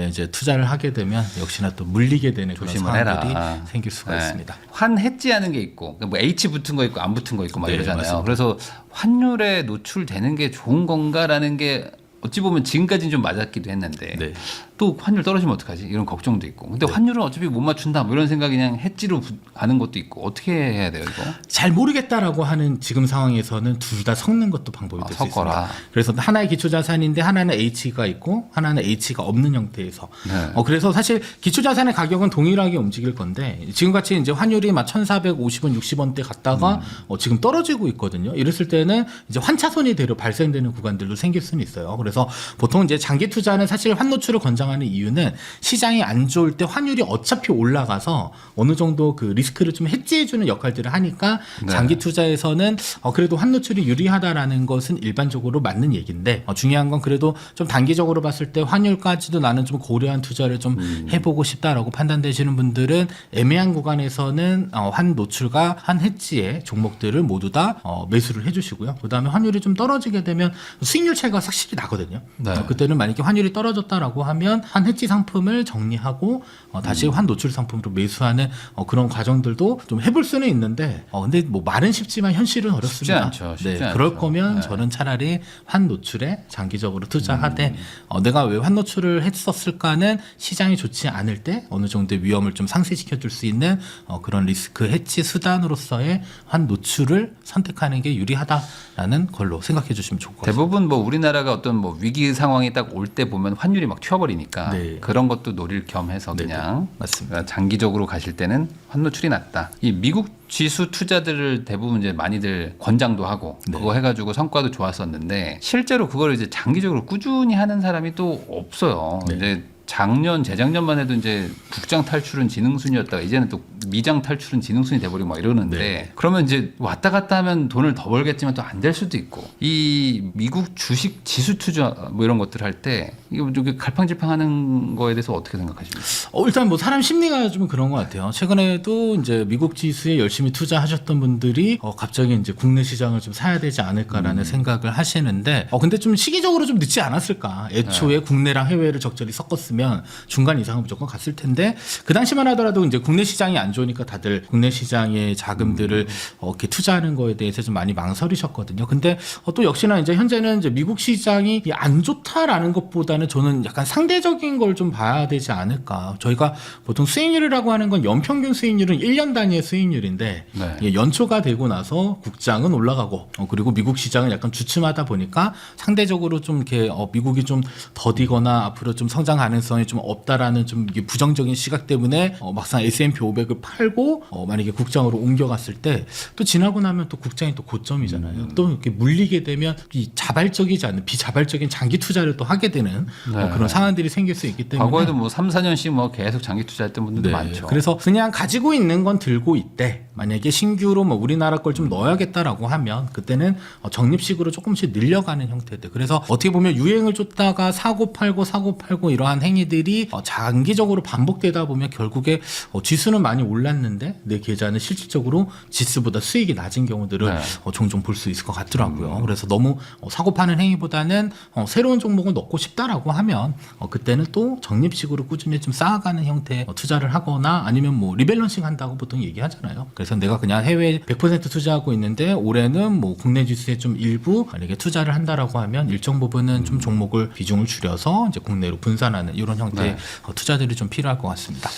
이제 투자를 하게 되면 역시나 또 물리게 되는 그런 조심을 상황들이 해라. 생길 수가 네. 있습니다. 환 해지하는 게 있고 뭐 H 붙은 거 있고 안 붙은 거 있고 막 네, 이러잖아요. 맞습니다. 그래서 환율에 노출되는 게 좋은 건가라는 게 어찌 보면 지금까지는 좀 맞았기도 했는데 네. 또 환율 떨어지면 어떡하지 이런 걱정도 있고 근데 환율은 어차피 못 맞춘다 뭐 이런 생각이 그냥 해지로 가는 것도 있고 어떻게 해야 돼요 이거? 잘 모르겠다라고 하는 지금 상황에서는 둘 다 섞는 것도 방법이 될 수 섞어라. 있습니다. 그래서 하나의 기초자산인데 하나는 H가 있고 하나는 H가 없는 형태에서 네. 그래서 사실 기초자산의 가격은 동일하게 움직일 건데 지금같이 이제 환율이 막 1,450원, 60원대 갔다가 지금 떨어지고 있거든요. 이랬을 때는 이제 환차손이 되려 발생되는 구간들도 생길 수는 있어요. 그래서 보통 이제 장기 투자는 사실 환노출을 권장하는 이유는 시장이 안 좋을 때 환율이 어차피 올라가서 어느 정도 그 리스크를 좀 해지해주는 역할들을 하니까 네. 장기 투자에서는 그래도 환노출이 유리하다라는 것은 일반적으로 맞는 얘기인데 중요한 건 그래도 좀 단기적으로 봤을 때 환율까지도 나는 좀 고려한 투자를 좀 해보고 싶다라고 판단되시는 분들은 애매한 구간에서는 환 노출과 환 해지의 종목들을 모두 다 매수를 해주시고요. 그다음에 환율이 좀 떨어지게 되면 수익률 차이가 확실히 나거든요. 갔거든요. 네. 그때는 만약에 환율이 떨어졌다라고 하면 환 해지 상품을 정리하고 다시 환 노출 상품으로 매수하는 그런 과정들도 좀 해볼 수는 있는데 근데 뭐 말은 쉽지만 현실은 어렵습니다. 쉽지 않죠. 그럴 거면 네. 저는 차라리 환 노출에 장기적으로 투자하되 내가 왜 환 노출을 했었을까는 시장이 좋지 않을 때 어느 정도의 위험을 좀 상쇄시켜 줄 수 있는 그런 리스크 해치 수단으로서의 환 노출을 선택하는 게 유리하다라는 걸로 생각해 주시면 좋을 것 같습니다. 대부분 뭐 우리나라가 어떤 뭐 위기 상황이 딱 올 때 보면 환율이 막 튀어버리니까 네. 그런 것도 노릴 겸해서 그냥 맞습니다. 장기적으로 가실 때는 환 노출이 낫다. 이 미국 지수 투자들을 대부분 이제 많이들 권장도 하고 네. 그거 해가지고 성과도 좋았었는데 실제로 그걸 이제 장기적으로 꾸준히 하는 사람이 또 없어요. 네. 이제 작년, 재작년만 해도 이제 국장 탈출은 지능순이었다가 이제는 또 미장 탈출은 지능순이 돼버리고 막 이러는데 네. 그러면 이제 왔다 갔다 하면 돈을 더 벌겠지만 또 안 될 수도 있고 이 미국 주식 지수 투자 뭐 이런 것들 할 때 이거 좀 갈팡질팡하는 거에 대해서 어떻게 생각하십니까? 일단 뭐 사람 심리가 좀 그런 것 같아요. 최근에도 이제 미국 지수에 열심히 투자하셨던 분들이 갑자기 이제 국내 시장을 좀 사야 되지 않을까라는 생각을 하시는데 근데 좀 시기적으로 좀 늦지 않았을까? 애초에 국내랑 해외를 적절히 섞었으면 중간 이상은 무조건 갔을 텐데 그 당시만 하더라도 이제 국내 시장이 안 좋으니까 다들 국내 시장의 자금들을 이렇게 투자하는 거에 대해서 좀 많이 망설이셨거든요. 근데 또 역시나 이제 현재는 이제 미국 시장이 안 좋다라는 것보다는 저는 약간 상대적인 걸 좀 봐야 되지 않을까. 저희가 보통 수익률이라고 하는 건 연평균 수익률은 1년 단위의 수익률인데 네. 연초가 되고 나서 국장은 올라가고 그리고 미국 시장은 약간 주춤하다 보니까 상대적으로 좀 이렇게 미국이 좀 더디거나 앞으로 좀 성장 가능성이 좀 없다라는 좀 이게 부정적인 시각 때문에 막상 S&P 500을 팔고 만약에 국장으로 옮겨갔을 때 또 지나고 나면 또 국장이 또 고점이잖아요. 또 이렇게 물리게 되면 이 자발적이지 않는 비자발적인 장기 투자를 또 하게 되는 네. 그런 상황들이 생길 수 있기 때문에 과거에도 뭐 3, 4년씩 뭐 계속 장기 투자했던 분들도 많죠. 그래서 그냥 가지고 있는 건 들고 있대. 만약에 신규로 뭐 우리나라 걸 좀 넣어야겠다라고 하면 그때는 적립식으로 조금씩 늘려가는 형태들. 그래서 어떻게 보면 유행을 쫓다가 사고 팔고 이러한 행위들이 장기적으로 반복되다 보면 결국에 지수는 많이 올랐는데 내 계좌는 실질적으로 지수보다 수익이 낮은 경우들을 네. 종종 볼 수 있을 것 같더라고요. 그래서 너무 사고 파는 행위보다는 새로운 종목을 넣고 싶다라고 하면 그때는 또 적립식으로 꾸준히 좀 쌓아가는 형태의 투자를 하거나 아니면 뭐 리밸런싱 한다고 보통 얘기하잖아요. 그래서 내가 그냥 해외 100% 투자하고 있는데 올해는 뭐 국내 지수에 좀 일부 만약에 투자를 한다라고 하면 일정 부분은 좀 종목을 비중을 줄여서 이제 국내로 분산하는 이런 형태의 네. 투자들이 좀 필요할 것 같습니다.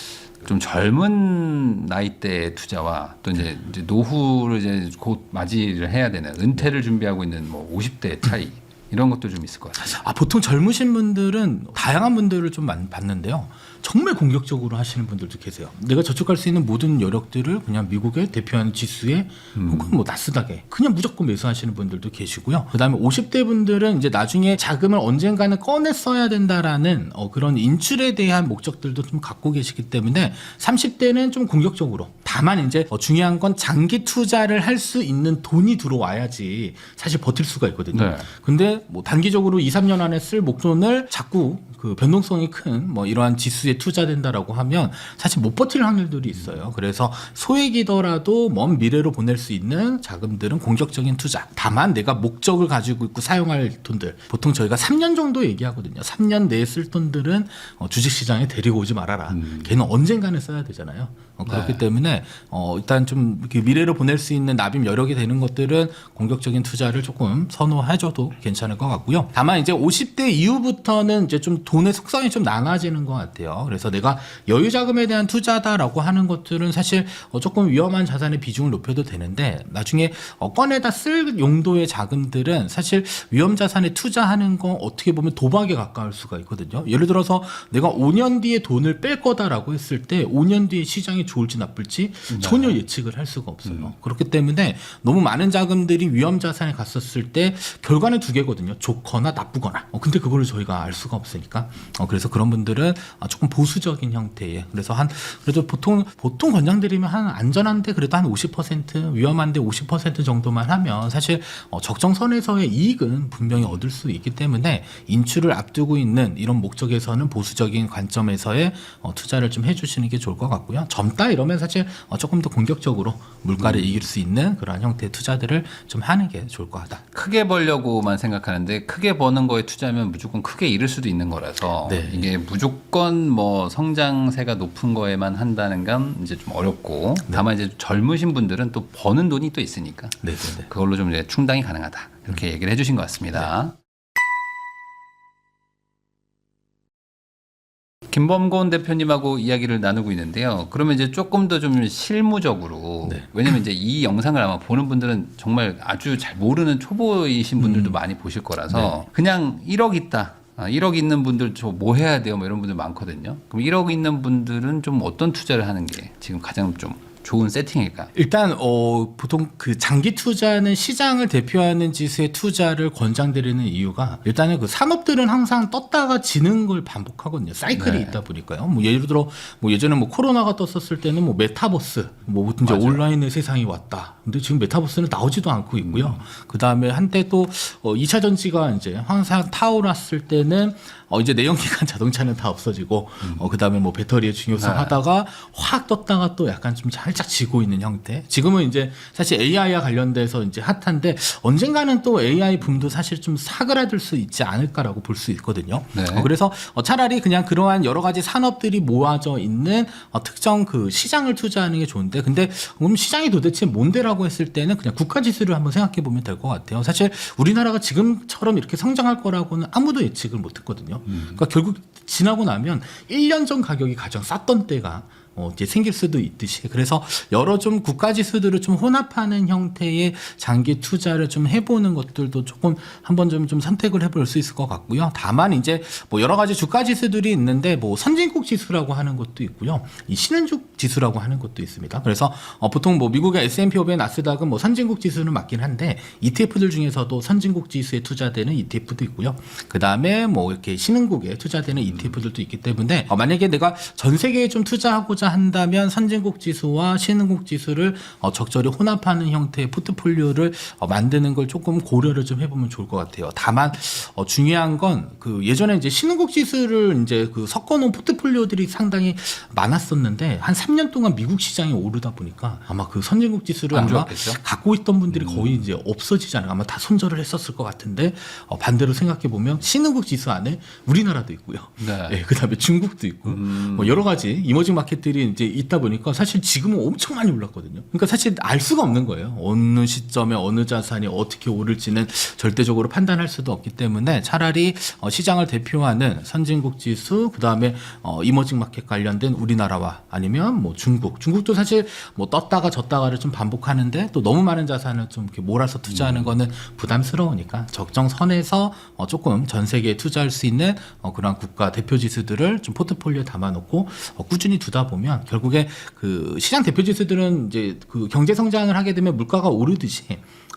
좀 젊은 나이대 투자와 또 이제 노후를 이제 곧 맞이를 해야 되는 은퇴를 준비하고 있는 뭐 50대 차이 이런 것도 좀 있을 것 같아요. 보통 젊으신 분들은 다양한 분들을 좀 봤는데요. 정말 공격적으로 하시는 분들도 계세요. 내가 저축할 수 있는 모든 여력들을 그냥 미국의 대표하는 지수에 혹은 뭐 나스닥에 그냥 무조건 매수하시는 분들도 계시고요. 그다음에 50대 분들은 이제 나중에 자금을 언젠가는 꺼내 써야 된다라는 그런 인출에 대한 목적들도 좀 갖고 계시기 때문에 30대는 좀 공격적으로. 다만 이제 중요한 건 장기 투자를 할 수 있는 돈이 들어와야지 사실 버틸 수가 있거든요. 네. 근데 뭐 단기적으로 2, 3년 안에 쓸 목돈을 자꾸 그 변동성이 큰 뭐 이러한 지수에 투자된다라고 하면 사실 못 버틸 확률들이 있어요. 그래서 소액이더라도 먼 미래로 보낼 수 있는 자금들은 공격적인 투자. 다만 내가 목적을 가지고 있고 사용할 돈들 보통 저희가 3년 정도 얘기하거든요. 3년 내에 쓸 돈들은 주식시장에 데리고 오지 말아라. 걔는 언젠가는 써야 되잖아요. 그렇기 네. 때문에 일단 좀 이렇게 미래로 보낼 수 있는 납입 여력이 되는 것들은 공격적인 투자를 조금 선호해줘도 괜찮을 것 같고요. 다만 이제 50대 이후부터는 이제 좀 돈의 속성이 좀 나눠지는 것 같아요. 그래서 내가 여유 자금에 대한 투자다라고 하는 것들은 사실 조금 위험한 자산의 비중을 높여도 되는데 나중에 꺼내다 쓸 용도의 자금들은 사실 위험 자산에 투자하는 거 어떻게 보면 도박에 가까울 수가 있거든요. 예를 들어서 내가 5년 뒤에 돈을 뺄 거다라고 했을 때 5년 뒤에 시장이 좋을지 나쁠지 전혀 예측을 할 수가 없어요. 그렇기 때문에 너무 많은 자금들이 위험 자산에 갔었을 때 결과는 두 개거든요. 좋거나 나쁘거나. 근데 그거를 저희가 알 수가 없으니까. 그래서 그런 분들은 조금 보수적인 형태의. 그래서 그래도 보통 권장드리면 한 안전한데 그래도 한 50% 위험한데 50% 정도만 하면 사실 적정선에서의 이익은 분명히 얻을 수 있기 때문에 인출을 앞두고 있는 이런 목적에서는 보수적인 관점에서의 투자를 좀 해주시는 게 좋을 것 같고요. 젊다 이러면 사실 조금 더 공격적으로 물가를 이길 수 있는 그런 형태의 투자들을 좀 하는 게 좋을 것 같다. 크게 벌려고만 생각하는데 크게 버는 거에 투자하면 무조건 크게 잃을 수도 있는 거라서 네. 이게 무조건 뭐 성장세가 높은 거에만 한다는 건 이제 좀 어렵고 다만 이제 젊으신 분들은 또 버는 돈이 또 있으니까 네네네. 그걸로 좀 이제 충당이 가능하다 이렇게 얘기를 해주신 것 같습니다. 김범곤 대표님하고 이야기를 나누고 있는데요. 그러면 이제 조금 더 좀 실무적으로 네. 왜냐면 이제 이 영상을 아마 보는 분들은 정말 아주 잘 모르는 초보이신 분들도 많이 보실 거라서 그냥 1억 있다. 1억 있는 분들 저 뭐 해야 돼요? 뭐 이런 분들 많거든요. 그럼 1억 있는 분들은 좀 어떤 투자를 하는 게 지금 가장 좀 좋은 세팅일까? 일단 보통 그 장기 투자는 시장을 대표하는 지수의 투자를 권장드리는 이유가 일단은 그 산업들은 항상 떴다가 지는 걸 반복하거든요. 사이클이 네. 있다 보니까요. 뭐 예를 들어 뭐 예전에 뭐 코로나가 떴었을 때는 뭐 메타버스 뭐 이제 맞아요. 온라인의 세상이 왔다. 근데 지금 메타버스는 나오지도 않고 있고요. 그 다음에 한때 또 2차 전지가 이제 항상 타올랐을 때는 이제 내연기관 자동차는 다 없어지고 그 다음에 뭐 배터리의 중요성 네. 하다가 확 떴다가 또 약간 좀 살짝 지고 있는 형태. 지금은 이제 사실 AI와 관련돼서 이제 핫한데 언젠가는 또 AI 붐도 사실 좀 사그라들 수 있지 않을까라고 볼 수 있거든요. 네. 그래서 차라리 그냥 그러한 여러 가지 산업들이 모아져 있는 특정 그 시장을 투자하는 게 좋은데 근데 그럼 시장이 도대체 뭔데라고 했을 때는 그냥 국가 지수를 한번 생각해 보면 될 것 같아요. 사실 우리나라가 지금처럼 이렇게 성장할 거라고는 아무도 예측을 못 했거든요. 그러니까 결국 지나고 나면 1년 전 가격이 가장 쌌던 때가 이제 생길 수도 있듯이 그래서 여러 좀 국가 지수들을 좀 혼합하는 형태의 장기 투자를 좀 해보는 것들도 조금 한번 좀 선택을 해볼 수 있을 것 같고요. 다만 이제 뭐 여러 가지 주가 지수들이 있는데 뭐 선진국 지수라고 하는 것도 있고요. 이 신흥국 지수라고 하는 것도 있습니다. 그래서 보통 뭐 미국의 S&P 500, 나스닥은 뭐 선진국 지수는 맞긴 한데 ETF들 중에서도 선진국 지수에 투자되는 ETF도 있고요. 그 다음에 뭐 이렇게 신흥국에 투자되는 ETF들도 있기 때문에 만약에 내가 전 세계에 좀 투자하고자 한다면 선진국 지수와 신흥국 지수를 적절히 혼합하는 형태의 포트폴리오를 만드는 걸 조금 고려를 좀 해보면 좋을 것 같아요. 다만 중요한 건 그 예전에 이제 신흥국 지수를 이제 그 섞어놓은 포트폴리오들이 상당히 많았었는데 한 3년 동안 미국 시장이 오르다 보니까 아마 그 선진국 지수를 안 아마 좋았겠죠? 갖고 있던 분들이 거의 이제 없어지지 않을까 아마 다 손절을 했었을 것 같은데 반대로 생각해 보면 신흥국 지수 안에 우리나라도 있고요. 네. 예, 그다음에 중국도 있고 뭐 여러 가지 이머징 마켓들이 이제 있다 보니까 사실 지금은 엄청 많이 올랐거든요. 그러니까 사실 알 수가 없는 거예요. 어느 시점에 어느 자산이 어떻게 오를지는 절대적으로 판단할 수도 없기 때문에 차라리 시장을 대표하는 선진국 지수 그다음에 이머징 마켓 관련된 우리나라와 아니면 뭐 중국도 사실 뭐 떴다가 졌다가를 좀 반복하는데 또 너무 많은 자산을 좀 이렇게 몰아서 투자하는 거는 부담스러우니까 적정선에서 조금 전 세계에 투자할 수 있는 그런 국가 대표 지수들을 좀 포트폴리오에 담아놓고 꾸준히 두다 보면 결국에 그 시장 대표 지수들은 이제 그 경제 성장을 하게 되면 물가가 오르듯이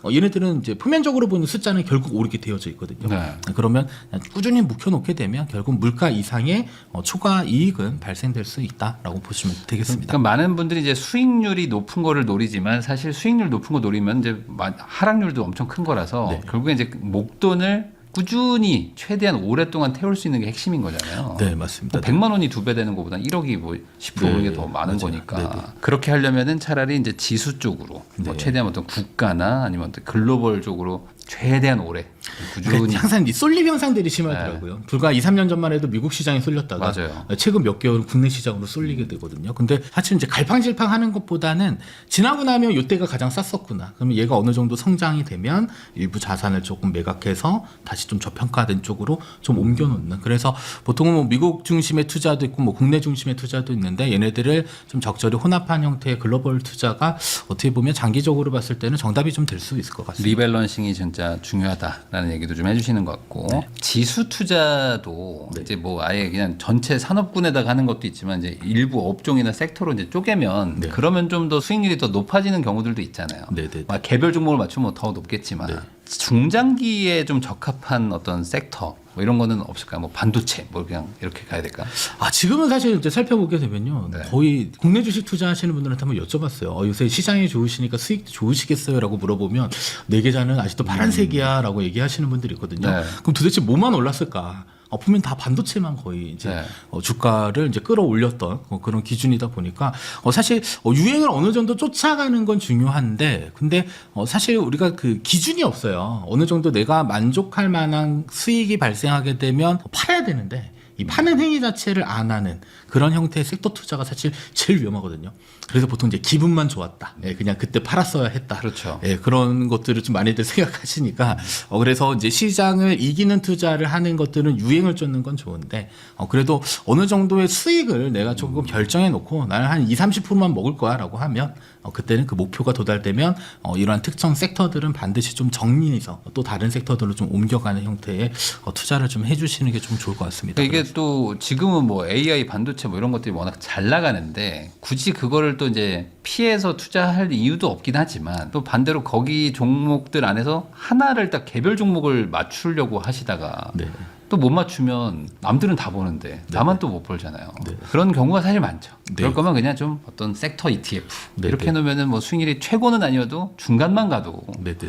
얘네들은 이제 표면적으로 보는 숫자는 결국 오르게 되어져 있거든요. 네. 그러면 꾸준히 묵혀놓게 되면 결국 물가 이상의 초과 이익은 발생될 수 있다라고 보시면 되겠습니다. 그러니까 많은 분들이 이제 수익률이 높은 거를 노리지만 사실 수익률 높은 거 노리면 이제 하락률도 엄청 큰 거라서 네. 결국에 이제 목돈을 꾸준히 최대한 오랫동안 태울 수 있는 게 핵심인 거잖아요. 네, 맞습니다. 100만 원이 2배 되는 것보다 1억이 뭐 10% 오는 게 더 많은 맞아요. 거니까 네네. 그렇게 하려면은 차라리 이제 지수 쪽으로 뭐 네. 최대한 어떤 국가나 아니면 어떤 글로벌 쪽으로 최대한 오래 꾸준히 그러니까 항상 이 쏠림 현상들이 심하더라고요. 불과 2, 3년 전만 해도 미국 시장에 쏠렸다가 맞아요. 최근 몇 개월은 국내 시장으로 쏠리게 되거든요. 근데 사실 이제 갈팡질팡 하는 것보다는 지나고 나면 이때가 가장 쌌었구나. 그러면 얘가 어느 정도 성장이 되면 일부 자산을 조금 매각해서 다시 좀 저평가된 쪽으로 좀 옮겨놓는. 그래서 보통은 뭐 미국 중심의 투자도 있고 뭐 국내 중심의 투자도 있는데 얘네들을 좀 적절히 혼합한 형태의 글로벌 투자가 어떻게 보면 장기적으로 봤을 때는 정답이 좀 될 수 있을 것 같습니다. 리밸런싱이 진짜 중요하다라는 얘기도 좀 해주시는 것 같고 지수 투자도 이제 뭐 아예 그냥 전체 산업군에다가 하는 것도 있지만 이제 일부 업종이나 섹터로 이제 쪼개면 네. 그러면 좀 더 수익률이 더 높아지는 경우들도 있잖아요. 네네. 막 개별 종목을 맞추면 더 높겠지만 네. 중장기에 좀 적합한 어떤 섹터 뭐 이런 거는 없을까요? 뭐 반도체 뭐 그냥 이렇게 가야 될까? 지금은 사실 이제 살펴보게 되면요. 네. 거의 국내 주식 투자하시는 분들한테 한번 여쭤봤어요. 요새 시장이 좋으시니까 수익도 좋으시겠어요? 라고 물어보면 내 계좌는 아직도 파란색이야 라고 얘기하시는 분들이 있거든요. 네. 그럼 도대체 뭐만 올랐을까? 보면 다 반도체만 거의 이제 네. 주가를 이제 끌어올렸던 그런 기준이다 보니까 사실 유행을 어느 정도 쫓아가는 건 중요한데 근데 사실 우리가 그 기준이 없어요. 어느 정도 내가 만족할 만한 수익이 발생하게 되면 팔아야 되는데 이 파는 행위 자체를 안 하는 그런 형태의 섹터 투자가 사실 제일 위험하거든요. 그래서 보통 이제 기분만 좋았다. 예, 그냥 그때 팔았어야 했다. 그렇죠. 예, 그런 것들을 좀 많이들 생각하시니까 그래서 이제 시장을 이기는 투자를 하는 것들은 유행을 쫓는 건 좋은데 그래도 어느 정도의 수익을 내가 조금 결정해 놓고 나는 한 20-30%만 먹을 거야라고 하면 그때는 그 목표가 도달되면 이러한 특정 섹터들은 반드시 좀 정리해서 또 다른 섹터들로 좀 옮겨가는 형태의 투자를 좀 해주시는 게 좀 좋을 것 같습니다. 이게 또 지금은 뭐 AI 반도체 뭐 이런 것들이 워낙 잘 나가는데 굳이 그거를 또 이제 피해서 투자할 이유도 없긴 하지만 또 반대로 거기 종목들 안에서 하나를 딱 개별 종목을 맞추려고 하시다가 네. 또 못 맞추면 남들은 다 보는데 나만 또 못 벌잖아요. 네. 그런 경우가 사실 많죠. 네. 그럴 거면 그냥 좀 어떤 섹터 ETF 네, 이렇게 네. 해놓으면은 뭐 수익률이 최고는 아니어도 중간만 가도 네, 네.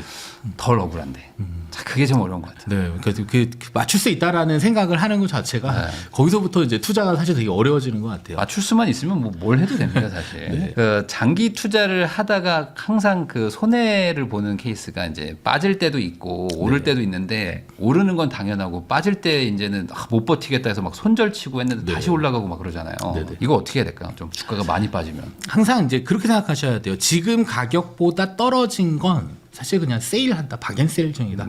덜 억울한데. 자, 그게 좀 어려운 것 같아요. 네, 그래서 그 맞출 수 있다라는 생각을 하는 것 자체가 거기서부터 이제 투자가 사실 되게 어려워지는 것 같아요. 맞출 수만 있으면 뭐 뭘 해도 됩니다, 사실. 네. 그 장기 투자를 하다가 항상 그 손해를 보는 케이스가 이제 빠질 때도 있고 오를 때도 있는데 오르는 건 당연하고 빠질 때 이제는 못 버티겠다 해서 막 손절치고 했는데 네. 다시 올라가고 막 그러잖아요. 네, 네. 이거 어떻게 해야 될까요? 좀 주가가 많이 빠지면. 항상 이제 그렇게 생각하셔야 돼요. 지금 가격보다 떨어진 건 사실 그냥 세일한다, 박앤세일 중이다.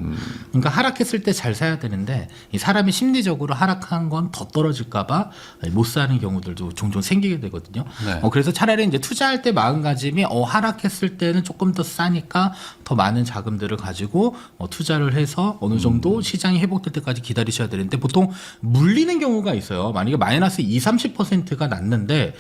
그러니까 하락했을 때 잘 사야 되는데 이 사람이 심리적으로 하락한 건 더 떨어질까봐 못 사는 경우들도 종종 생기게 되거든요. 네. 그래서 차라리 이제 투자할 때 마음가짐이 하락했을 때는 조금 더 싸니까 더 많은 자금들을 가지고 투자를 해서 어느 정도 시장이 회복될 때까지 기다리셔야 되는데 보통 물리는 경우가 있어요. 만약에 마이너스 20-30%가 났는데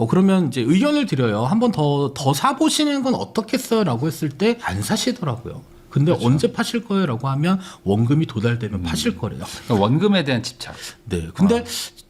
그러면 이제 의견을 드려요. 한번 더 사보시는 건 어떻겠어요?라고 했을 때 안 사시더라고요. 근데 그렇죠. 언제 파실 거예요?라고 하면 원금이 도달되면 파실 거래요. 그러니까 원금에 대한 집착. 네. 근데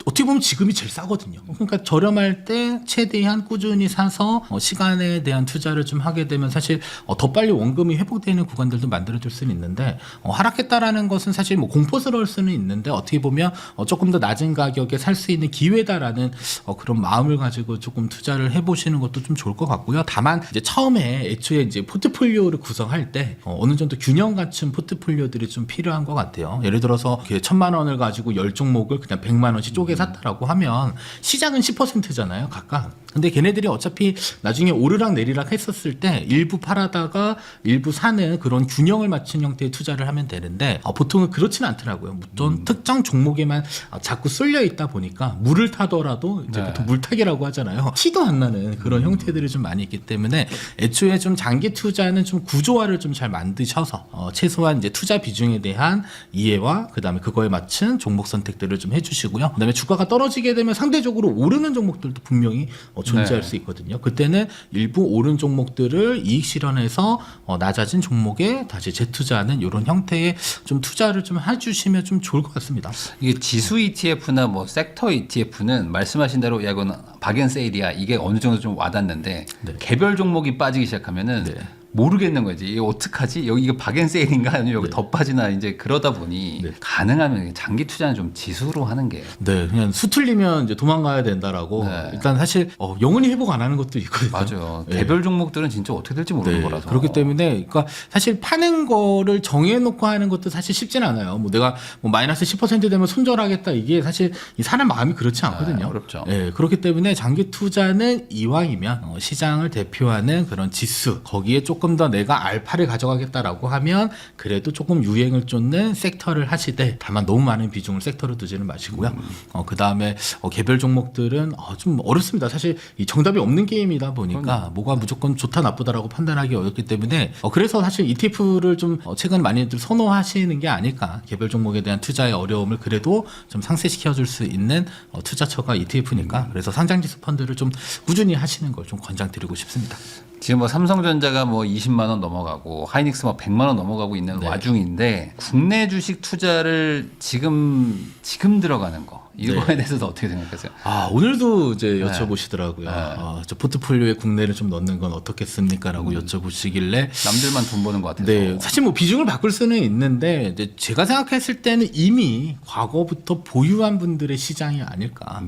어떻게 보면 지금이 제일 싸거든요. 그러니까 저렴할 때 최대한 꾸준히 사서 시간에 대한 투자를 좀 하게 되면 사실 더 빨리 원금이 회복되는 구간들도 만들어줄 수는 있는데 하락했다라는 것은 사실 뭐 공포스러울 수는 있는데 어떻게 보면 조금 더 낮은 가격에 살 수 있는 기회다라는 그런 마음을 가지고 조금 투자를 해보시는 것도 좀 좋을 것 같고요. 다만 이제 처음에 애초에 이제 포트폴리오를 구성할 때 어느 정도 균형 갖춘 포트폴리오들이 좀 필요한 것 같아요. 예를 들어서 1,000만 원을 가지고 10종목을 그냥 100만 원씩 쪼개 샀다라고 하면 시장은 10%잖아요, 각각. 근데 걔네들이 어차피 나중에 오르락 내리락 했었을 때 일부 팔아다가 일부 사는 그런 균형을 맞춘 형태의 투자를 하면 되는데 보통은 그렇지는 않더라고요. 어떤 특정 종목에만 자꾸 쏠려 있다 보니까 물을 타더라도 이제 네. 보통 물타기라고 하잖아요. 티도 안 나는 그런 형태들이 좀 많이 있기 때문에 애초에 좀 장기 투자는 좀 구조화를 좀 잘 만드셔서 최소한 이제 투자 비중에 대한 이해와 그다음에 그거에 맞춘 종목 선택들을 좀 해주시고요. 그다음에 주가가 떨어지게 되면 상대적으로 오르는 종목들도 분명히 존재할 네. 수 있거든요. 그때는 일부 오른 종목들을 이익 실현해서 낮아진 종목에 다시 재투자하는 이런 형태의 좀 투자를 좀 해주시면 좀 좋을 것 같습니다. 이게 지수 ETF나 뭐 섹터 ETF는 말씀하신 대로 야 이건 박앤세일이야 이게 어느 정도 좀 와닿는데 네. 개별 종목이 빠지기 시작하면은 네. 모르겠는 거지. 이게 어떡하지? 여기 이거 박앤세일인가 아니면 여기 네. 더 빠지나 이제 그러다 보니 네. 가능하면 장기 투자는 좀 지수로 하는 게 네, 그냥 수틀리면 이제 도망가야 된다라고. 네. 일단 사실 영원히 회복 안 하는 것도 있거든요. 맞아요. 네. 개별 종목들은 진짜 어떻게 될지 모르는 네, 거라서. 그렇기 때문에, 그러니까 사실 파는 거를 정해놓고 하는 것도 사실 쉽진 않아요. 뭐 내가 뭐 마이너스 10% 되면 손절하겠다 이게 사실 이 사람 마음이 그렇지 않거든요. 어렵죠. 네, 그렇기 때문에 장기 투자는 이왕이면 시장을 대표하는 그런 지수 거기에 조금 더 내가 알파를 가져가겠다라고 하면 그래도 조금 유행을 쫓는 섹터를 하시되 다만 너무 많은 비중을 섹터로 두지는 마시고요. 그 다음에 개별 종목들은 좀 어렵습니다. 사실 이 정답이 없는 게임이다 보니까 뭐가 무조건 좋다 나쁘다라고 판단하기 어렵기 때문에 그래서 사실 ETF를 좀 최근 많이들 선호하시는 게 아닐까. 개별 종목에 대한 투자의 어려움을 그래도 좀 상쇄시켜줄 수 있는 투자처가 ETF니까 그래서 상장지수 펀드를 좀 꾸준히 하시는 걸 좀 권장드리고 싶습니다. 지금 뭐 삼성전자가 뭐 20만 원 넘어가고 하이닉스 뭐 100만 원 넘어가고 있는 네. 와중인데 국내 주식 투자를 지금 들어가는 거 이거에 대해서도 어떻게 생각하세요? 오늘도 이제 여쭤보시더라고요. 네. 저 포트폴리오에 국내를 좀 넣는 건 어떻겠습니까라고 여쭤보시길래 남들만 돈 버는 것 같아서. 네, 사실 뭐 비중을 바꿀 수는 있는데 이제 제가 생각했을 때는 이미 과거부터 보유한 분들의 시장이 아닐까.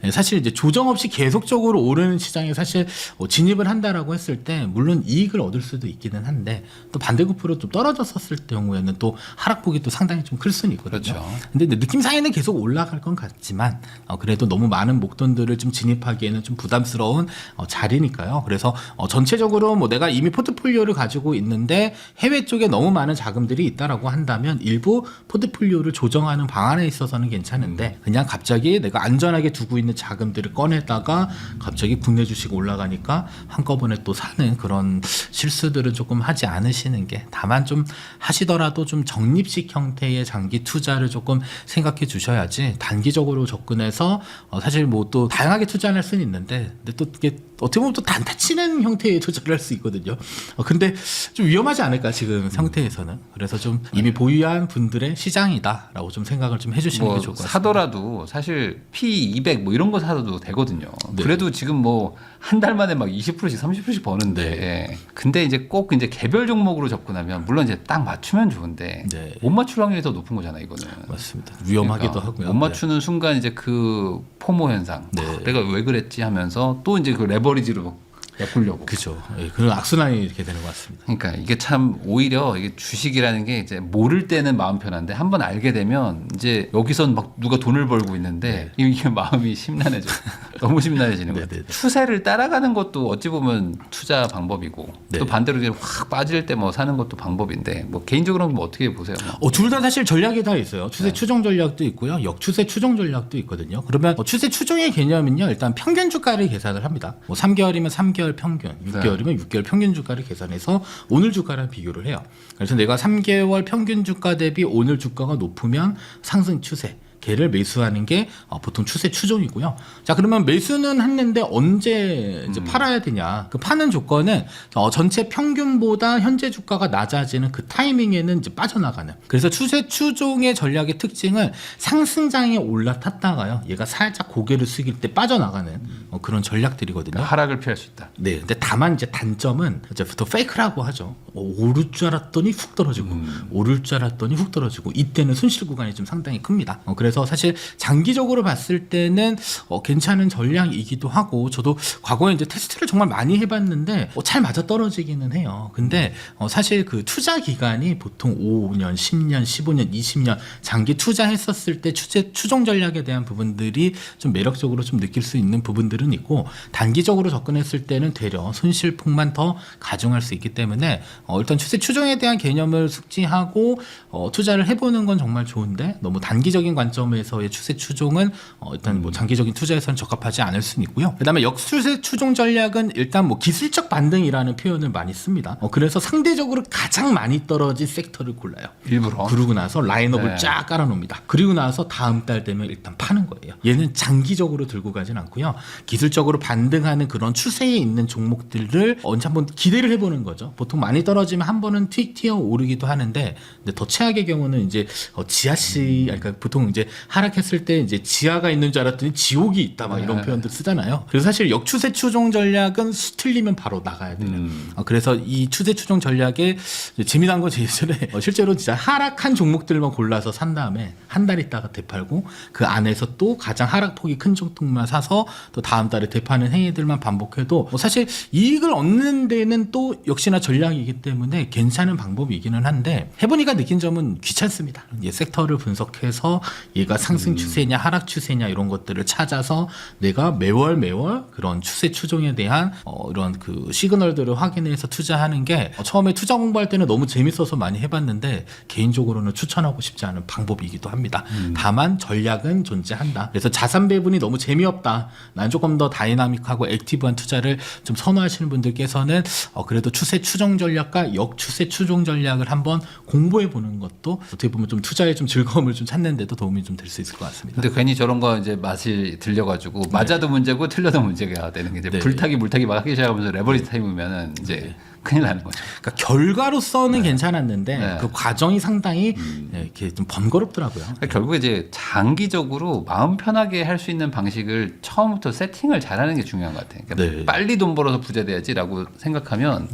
네, 사실 이제 조정 없이 계속적으로 오르는 시장에 사실 진입을 한다라고 했을 때 물론 이익을 얻을 수도 있기는 한데 또 반대급부로 좀 떨어졌었을 경우에는 또 하락폭이 또 상당히 좀 클 수는 있거든요. 그렇죠. 근데 느낌상에는 계속 올라갈 건 같지만 그래도 너무 많은 목돈들을 좀 진입하기에는 좀 부담스러운 자리니까요. 그래서 전체적으로 뭐 내가 이미 포트폴리오를 가지고 있는데 해외 쪽에 너무 많은 자금들이 있다라고 한다면 일부 포트폴리오를 조정하는 방안에 있어서는 괜찮은데 그냥 갑자기 내가 안전하게 두고 있는 자금들을 꺼내다가 갑자기 국내 주식 올라가니까 한꺼번에 또 사는 그런 실수들은 조금 하지 않으시는 게 다만 좀 하시더라도 좀 적립식 형태의 장기 투자를 조금 생각해 주셔야지 단기적으로 접근해서 사실 뭐 또 다양하게 투자할 수는 있는데 근데 또 이게 어떻게 보면 또 단타 치는 형태의 투자를 할 수 있거든요. 근데 좀 위험하지 않을까 지금 상태에서는. 그래서 좀 이미 보유한 분들의 시장이다라고 좀 생각을 좀 해주시는 뭐 게 좋을 것 같습니다. 사더라도 사실 P200 뭐 이런 거 사도 되거든요. 네. 그래도 지금 뭐 한 달 만에 막 20%씩 30%씩 버는데 근데 이제 꼭 이제 개별 종목으로 접근하면 물론 이제 딱 맞추면 좋은데 네. 못 맞출 확률이 더 높은 거잖아 이거는. 맞습니다. 위험하기도 그러니까 하고요. 못 맞추는 순간 이제 그 포모 현상. 네. 내가 왜 그랬지 하면서 또 이제 그 레버리지로 엮으려고. 그죠. 예, 그런 악순환이 이렇게 되는 것 같습니다. 그러니까 이게 참 오히려 이게 주식이라는 게 이제 모를 때는 마음 편한데 한번 알게 되면 이제 여기선 막 누가 돈을 벌고 있는데 이게 마음이 심란해져. 너무 심란해지는 거예요. 네, 네, 네. 추세를 따라가는 것도 어찌 보면 투자 방법이고 네. 또 반대로 이제 확 빠질 때 뭐 사는 것도 방법인데 뭐 개인적으로는 뭐 어떻게 보세요? 둘 다 사실 전략이 다 있어요. 추세 추종 전략도 있고요. 역추세 추종 전략도 있거든요. 그러면 추세 추종의 개념은요. 일단 평균 주가를 계산을 합니다. 뭐 3개월이면 3개월 평균, 6개월이면 6개월 평균 주가를 계산해서 오늘 주가랑 비교를 해요. 그래서 내가 3개월 평균 주가 대비 오늘 주가가 높으면 상승 추세. 걔를 매수하는 게 보통 추세 추종이고요. 자, 그러면 매수는 했는데 언제 이제 팔아야 되냐? 그 파는 조건은 전체 평균보다 현재 주가가 낮아지는 그 타이밍에는 이제 빠져나가는. 그래서 추세 추종의 전략의 특징은 상승장에 올라탔다가요. 얘가 살짝 고개를 숙일 때 빠져나가는 그런 전략들이거든요. 그러니까 하락을 피할 수 있다. 네, 근데 다만 이제 단점은 이제 보통 페이크라고 하죠. 오를 줄 알았더니 훅 떨어지고, 오를 줄 알았더니 훅 떨어지고, 이때는 손실 구간이 좀 상당히 큽니다. 그래서 사실 장기적으로 봤을 때는 괜찮은 전략이기도 하고, 저도 과거에 이제 테스트를 정말 많이 해봤는데 잘 맞아 떨어지기는 해요. 근데 사실 그 투자 기간이 보통 5년, 10년, 15년, 20년 장기 투자했었을 때 추종 전략에 대한 부분들이 좀 매력적으로 좀 느낄 수 있는 부분들은 있고, 단기적으로 접근했을 때는 되려 손실폭만 더 가중할 수 있기 때문에 일단 추세 추종에 대한 개념을 숙지하고 투자를 해보는 건 정말 좋은데 너무 단기적인 관점에서의 추세 추종은 일단 뭐 장기적인 투자에서는 적합하지 않을 수는 있고요. 그다음에 역추세 추종 전략은 일단 뭐 기술적 반등이라는 표현을 많이 씁니다. 그래서 상대적으로 가장 많이 떨어진 섹터를 골라요. 일부러. 그러고 나서 라인업을 네. 쫙 깔아놓습니다. 그리고 나서 다음 달 되면 일단 파는 거예요. 얘는 장기적으로 들고 가진 않고요. 기술적으로 반등하는 그런 추세에 있는 종목들을 언제 한번 기대를 해보는 거죠. 보통 많이 떨어지면 한 번은 튀 튀어 오르기도 하는데, 근데 더 최악의 경우는 이제 지하씨, 그러니까 보통 이제 하락했을 때 이제 지하가 있는 줄 알았더니 지옥이 있다 막 이런 표현들 쓰잖아요. 그래서 사실 역추세 추종 전략은 틀리면 바로 나가야 되는. 그래서 이 추세 추종 전략에 재미난 건 예전에 실제로 진짜 하락한 종목들만 골라서 산 다음에 한 달 있다가 되팔고 그 안에서 또 가장 하락폭이 큰 종목만 사서 또 다음 달에 되파는 행위들만 반복해도 사실 이익을 얻는 데는 또 역시나 전략이기 때문에 괜찮은 방법이기는 한데, 해보니까 느낀 점은 귀찮습니다. 섹터를 분석해서 얘가 상승 추세냐 하락 추세냐 이런 것들을 찾아서 내가 매월 그런 추세 추종에 대한 이런 그 시그널들을 확인해서 투자하는 게 처음에 투자 공부할 때는 너무 재밌어서 많이 해봤는데 개인적으로는 추천하고 싶지 않은 방법이기도 합니다. 다만 전략은 존재한다. 그래서 자산 배분이 너무 재미없다, 난 조금 더 다이나믹하고 액티브한 투자를 좀 선호하시는 분들께서는 그래도 추세 추종 전략과 역추세 추종 전략을 한번 공부해 보는 것도 어떻게 보면 좀 투자에 좀 즐거움을 좀 찾는 데도 도움이 좀 될 수 있을 것 같습니다. 근데 괜히 저런 거 이제 맛이 들려가지고 맞아도 문제고 틀려도 문제가 되는 게 이제 네. 불타기 물타기 막 하기 시작하면서 레버리지 타임이면은 이제 큰일 나는 거죠. 그러니까 결과로서는 괜찮았는데 네. 그 과정이 상당히 이렇게 좀 번거롭더라고요. 그러니까 결국에 이제 장기적으로 마음 편하게 할 수 있는 방식을 처음부터 세팅을 잘하는 게 중요한 것 같아요. 그러니까 네. 빨리 돈 벌어서 부자 돼야지라고 생각하면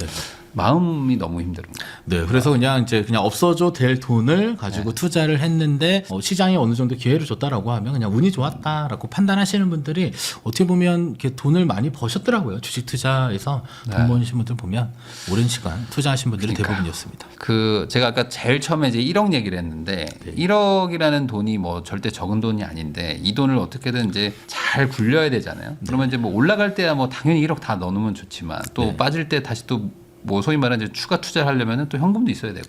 마음이 너무 힘들은 거예요. 네, 그래서 그냥 없어져 될 돈을 가지고 투자를 했는데 시장이 어느 정도 기회를 줬다라고 하면 그냥 운이 좋았다라고 판단하시는 분들이 어떻게 보면 이렇게 돈을 많이 버셨더라고요. 주식 투자에서 돈 버신 분들 보면 오랜 시간 투자하신 분들이 대부분이었습니다. 그 제가 아까 제일 처음에 이제 1억 얘기를 했는데 1억이라는 돈이 뭐 절대 적은 돈이 아닌데 이 돈을 어떻게든 이제 잘 굴려야 되잖아요. 그러면 이제 뭐 올라갈 때야 뭐 당연히 1억 다 넣어놓으면 좋지만 또 빠질 때 다시 또 뭐 소위 말하는 이제 추가 투자를 하려면은 또 현금도 있어야 되고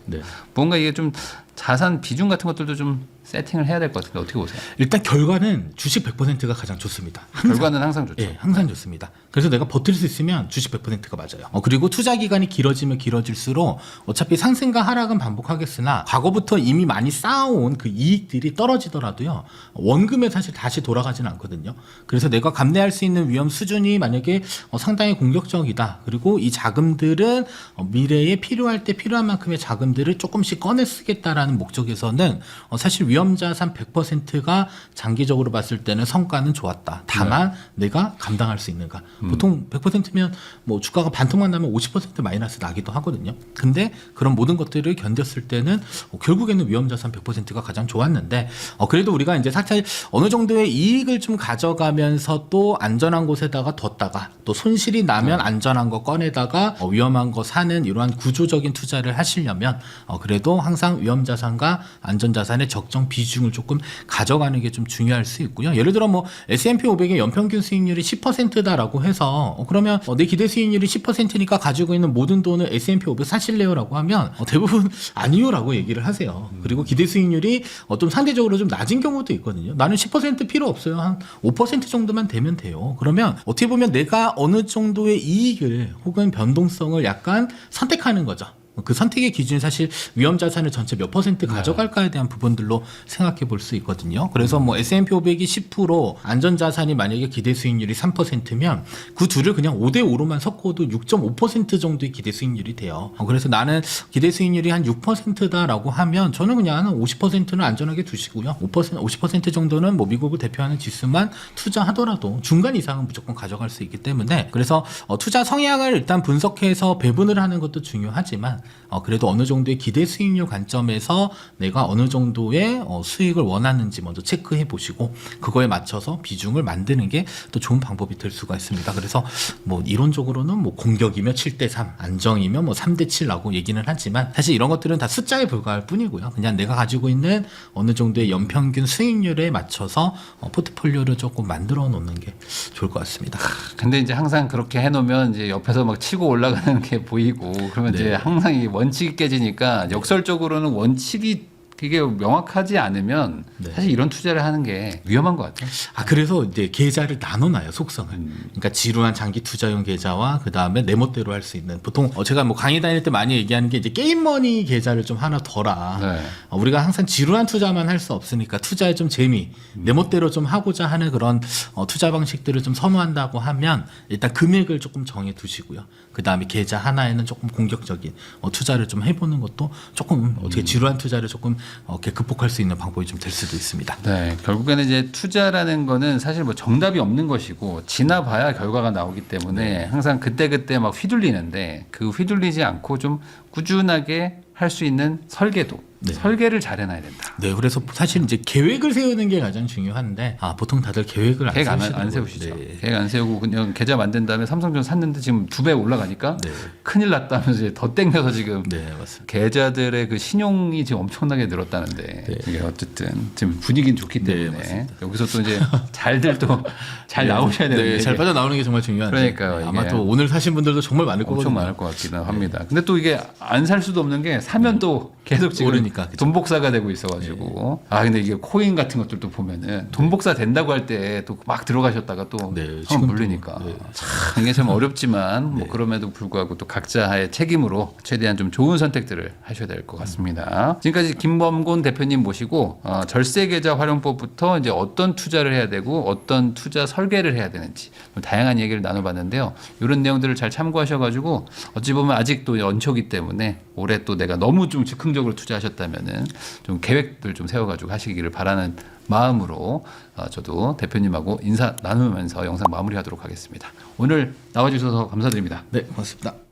뭔가 이게 좀 자산 비중 같은 것들도 좀 세팅을 해야 될 것 같은데 어떻게 보세요? 일단 결과는 주식 100%가 가장 좋습니다. 결과는 항상 좋죠. 예, 항상 좋습니다. 그래서 내가 버틸 수 있으면 주식 100%가 맞아요. 그리고 투자 기간이 길어지면 길어질수록 어차피 상승과 하락은 반복하겠으나 과거부터 이미 많이 쌓아온 그 이익들이 떨어지더라도요. 원금에 사실 다시 돌아가지는 않거든요. 그래서 내가 감내할 수 있는 위험 수준이 만약에 상당히 공격적이다. 그리고 이 자금들은 미래에 필요할 때 필요한 만큼의 자금들을 조금씩 꺼내 쓰겠다라는 목적에서는 사실 위험자산 100%가 장기적으로 봤을 때는 성과는 좋았다. 다만 내가 감당할 수 있는가. 보통 100%면 뭐 주가가 반토막 나면 50% 마이너스 나기도 하거든요. 근데 그런 모든 것들을 견뎠을 때는 결국에는 위험자산 100%가 가장 좋았는데 그래도 우리가 이제 사실 어느 정도의 이익을 좀 가져가면서 또 안전한 곳에다가 뒀다가 또 손실이 나면 안전한 거 꺼내다가 위험한 거 사는 이러한 구조적인 투자를 하시려면 그래도 항상 위험자산과 안전자산의 적정 비중을 조금 가져가는 게 좀 중요할 수 있고요. 예를 들어 뭐 S&P 500의 연평균 수익률이 10%다라고 해서 그러면 내 기대 수익률이 10%니까 가지고 있는 모든 돈을 S&P 500 사실래요라고 하면 대부분 아니요라고 얘기를 하세요. 그리고 기대 수익률이 좀 상대적으로 좀 낮은 경우도 있거든요. 나는 10% 필요 없어요. 한 5% 정도만 되면 돼요. 그러면 어떻게 보면 내가 어느 정도의 이익을 혹은 변동성을 약간 선택하는 거죠. 그 선택의 기준이 사실 위험자산을 전체 몇 % 가져갈까에 대한 부분들로 생각해 볼 수 있거든요. 그래서 뭐 S&P 500이 10%, 안전자산이 만약에 기대 수익률이 3%면 그 둘을 그냥 5대5로만 섞어도 6.5% 정도의 기대 수익률이 돼요. 그래서 나는 기대 수익률이 한 6%다라고 하면 저는 그냥 한 50%는 안전하게 두시고요. 50% 정도는 뭐 미국을 대표하는 지수만 투자하더라도 중간 이상은 무조건 가져갈 수 있기 때문에 그래서 투자 성향을 일단 분석해서 배분을 하는 것도 중요하지만 그래도 어느 정도의 기대 수익률 관점에서 내가 어느 정도의 수익을 원하는지 먼저 체크해 보시고 그거에 맞춰서 비중을 만드는 게 또 좋은 방법이 될 수가 있습니다. 그래서 뭐 이론적으로는 뭐 공격이면 7대3, 안정이면 뭐 3대7라고 얘기는 하지만 사실 이런 것들은 다 숫자에 불과할 뿐이고요. 그냥 내가 가지고 있는 어느 정도의 연평균 수익률에 맞춰서 포트폴리오를 조금 만들어 놓는 게 좋을 것 같습니다. 근데 이제 항상 그렇게 해놓으면 이제 옆에서 막 치고 올라가는 게 보이고 그러면 이제 항상 이 원칙이 깨지니까 역설적으로는 원칙이 그게 명확하지 않으면 사실 이런 투자를 하는 게 위험한 것 같아요. 그래서 이제 계좌를 나눠놔요, 속성을. 그러니까 지루한 장기 투자용 계좌와 그 다음에 내 멋대로 할 수 있는 보통 제가 뭐 강의 다닐 때 많이 얘기하는 게 이제 게임머니 계좌를 좀 하나 둬라. 우리가 항상 지루한 투자만 할 수 없으니까 투자에 좀 재미, 내 멋대로 좀 하고자 하는 그런 투자 방식들을 좀 선호한다고 하면 일단 금액을 조금 정해 두시고요. 그 다음에 계좌 하나에는 조금 공격적인 투자를 좀 해보는 것도 조금 어떻게 지루한 투자를 조금 이렇게 극복할 수 있는 방법이 좀 될 수도 있습니다. 네, 결국에는 이제 투자라는 거는 사실 뭐 정답이 없는 것이고 지나봐야 결과가 나오기 때문에 항상 그때그때 막 휘둘리는데 그 휘둘리지 않고 좀 꾸준하게 할 수 있는 설계도 설계를 잘 해놔야 된다. 네, 그래서 사실 이제 계획을 세우는 게 가장 중요한데 보통 다들 계획을 안 세우시죠. 계획 안 세우고 그냥 계좌 만든 다음에 삼성전 샀는데 지금 2배 올라가니까 큰일 났다 하면서 이제 더 땡겨서 지금 맞습니다. 계좌들의 그 신용이 지금 엄청나게 늘었다는데 이게 어쨌든 지금 분위기는 좋기 때문에 여기서 또 이제 잘들 또 잘 나오셔야 되는데 잘 빠져나오는 게 정말 중요한데 그러니까요. 아마 또 오늘 사신 분들도 정말 많을 거거든요. 엄청 많을 것 같기는 합니다. 근데 또 이게 안 살 수도 없는 게 사면 또 계속 지금 보니까 그죠? 돈 복사가 되고 있어가지고 아 근데 이게 코인 같은 것들도 보면은 돈 복사 된다고 할 때 또 막 들어가셨다가 또 네, 한번 지금도, 물리니까 네. 참 이게 참 어렵지만 뭐 그럼에도 불구하고 또 각자의 책임으로 최대한 좀 좋은 선택들을 하셔야 될 것 같습니다. 지금까지 김범곤 대표님 모시고 절세 계좌 활용법부터 이제 어떤 투자를 해야 되고 어떤 투자 설계를 해야 되는지 다양한 얘기를 나눠봤는데요. 이런 내용들을 잘 참고하셔가지고 어찌 보면 아직도 연초기 때문에 올해 또 내가 너무 좀 즉흥적으로 투자하셨다면은 좀 계획들 좀 세워가지고 하시기를 바라는 마음으로 저도 대표님하고 인사 나누면서 영상 마무리하도록 하겠습니다. 오늘 나와주셔서 감사드립니다. 네, 고맙습니다.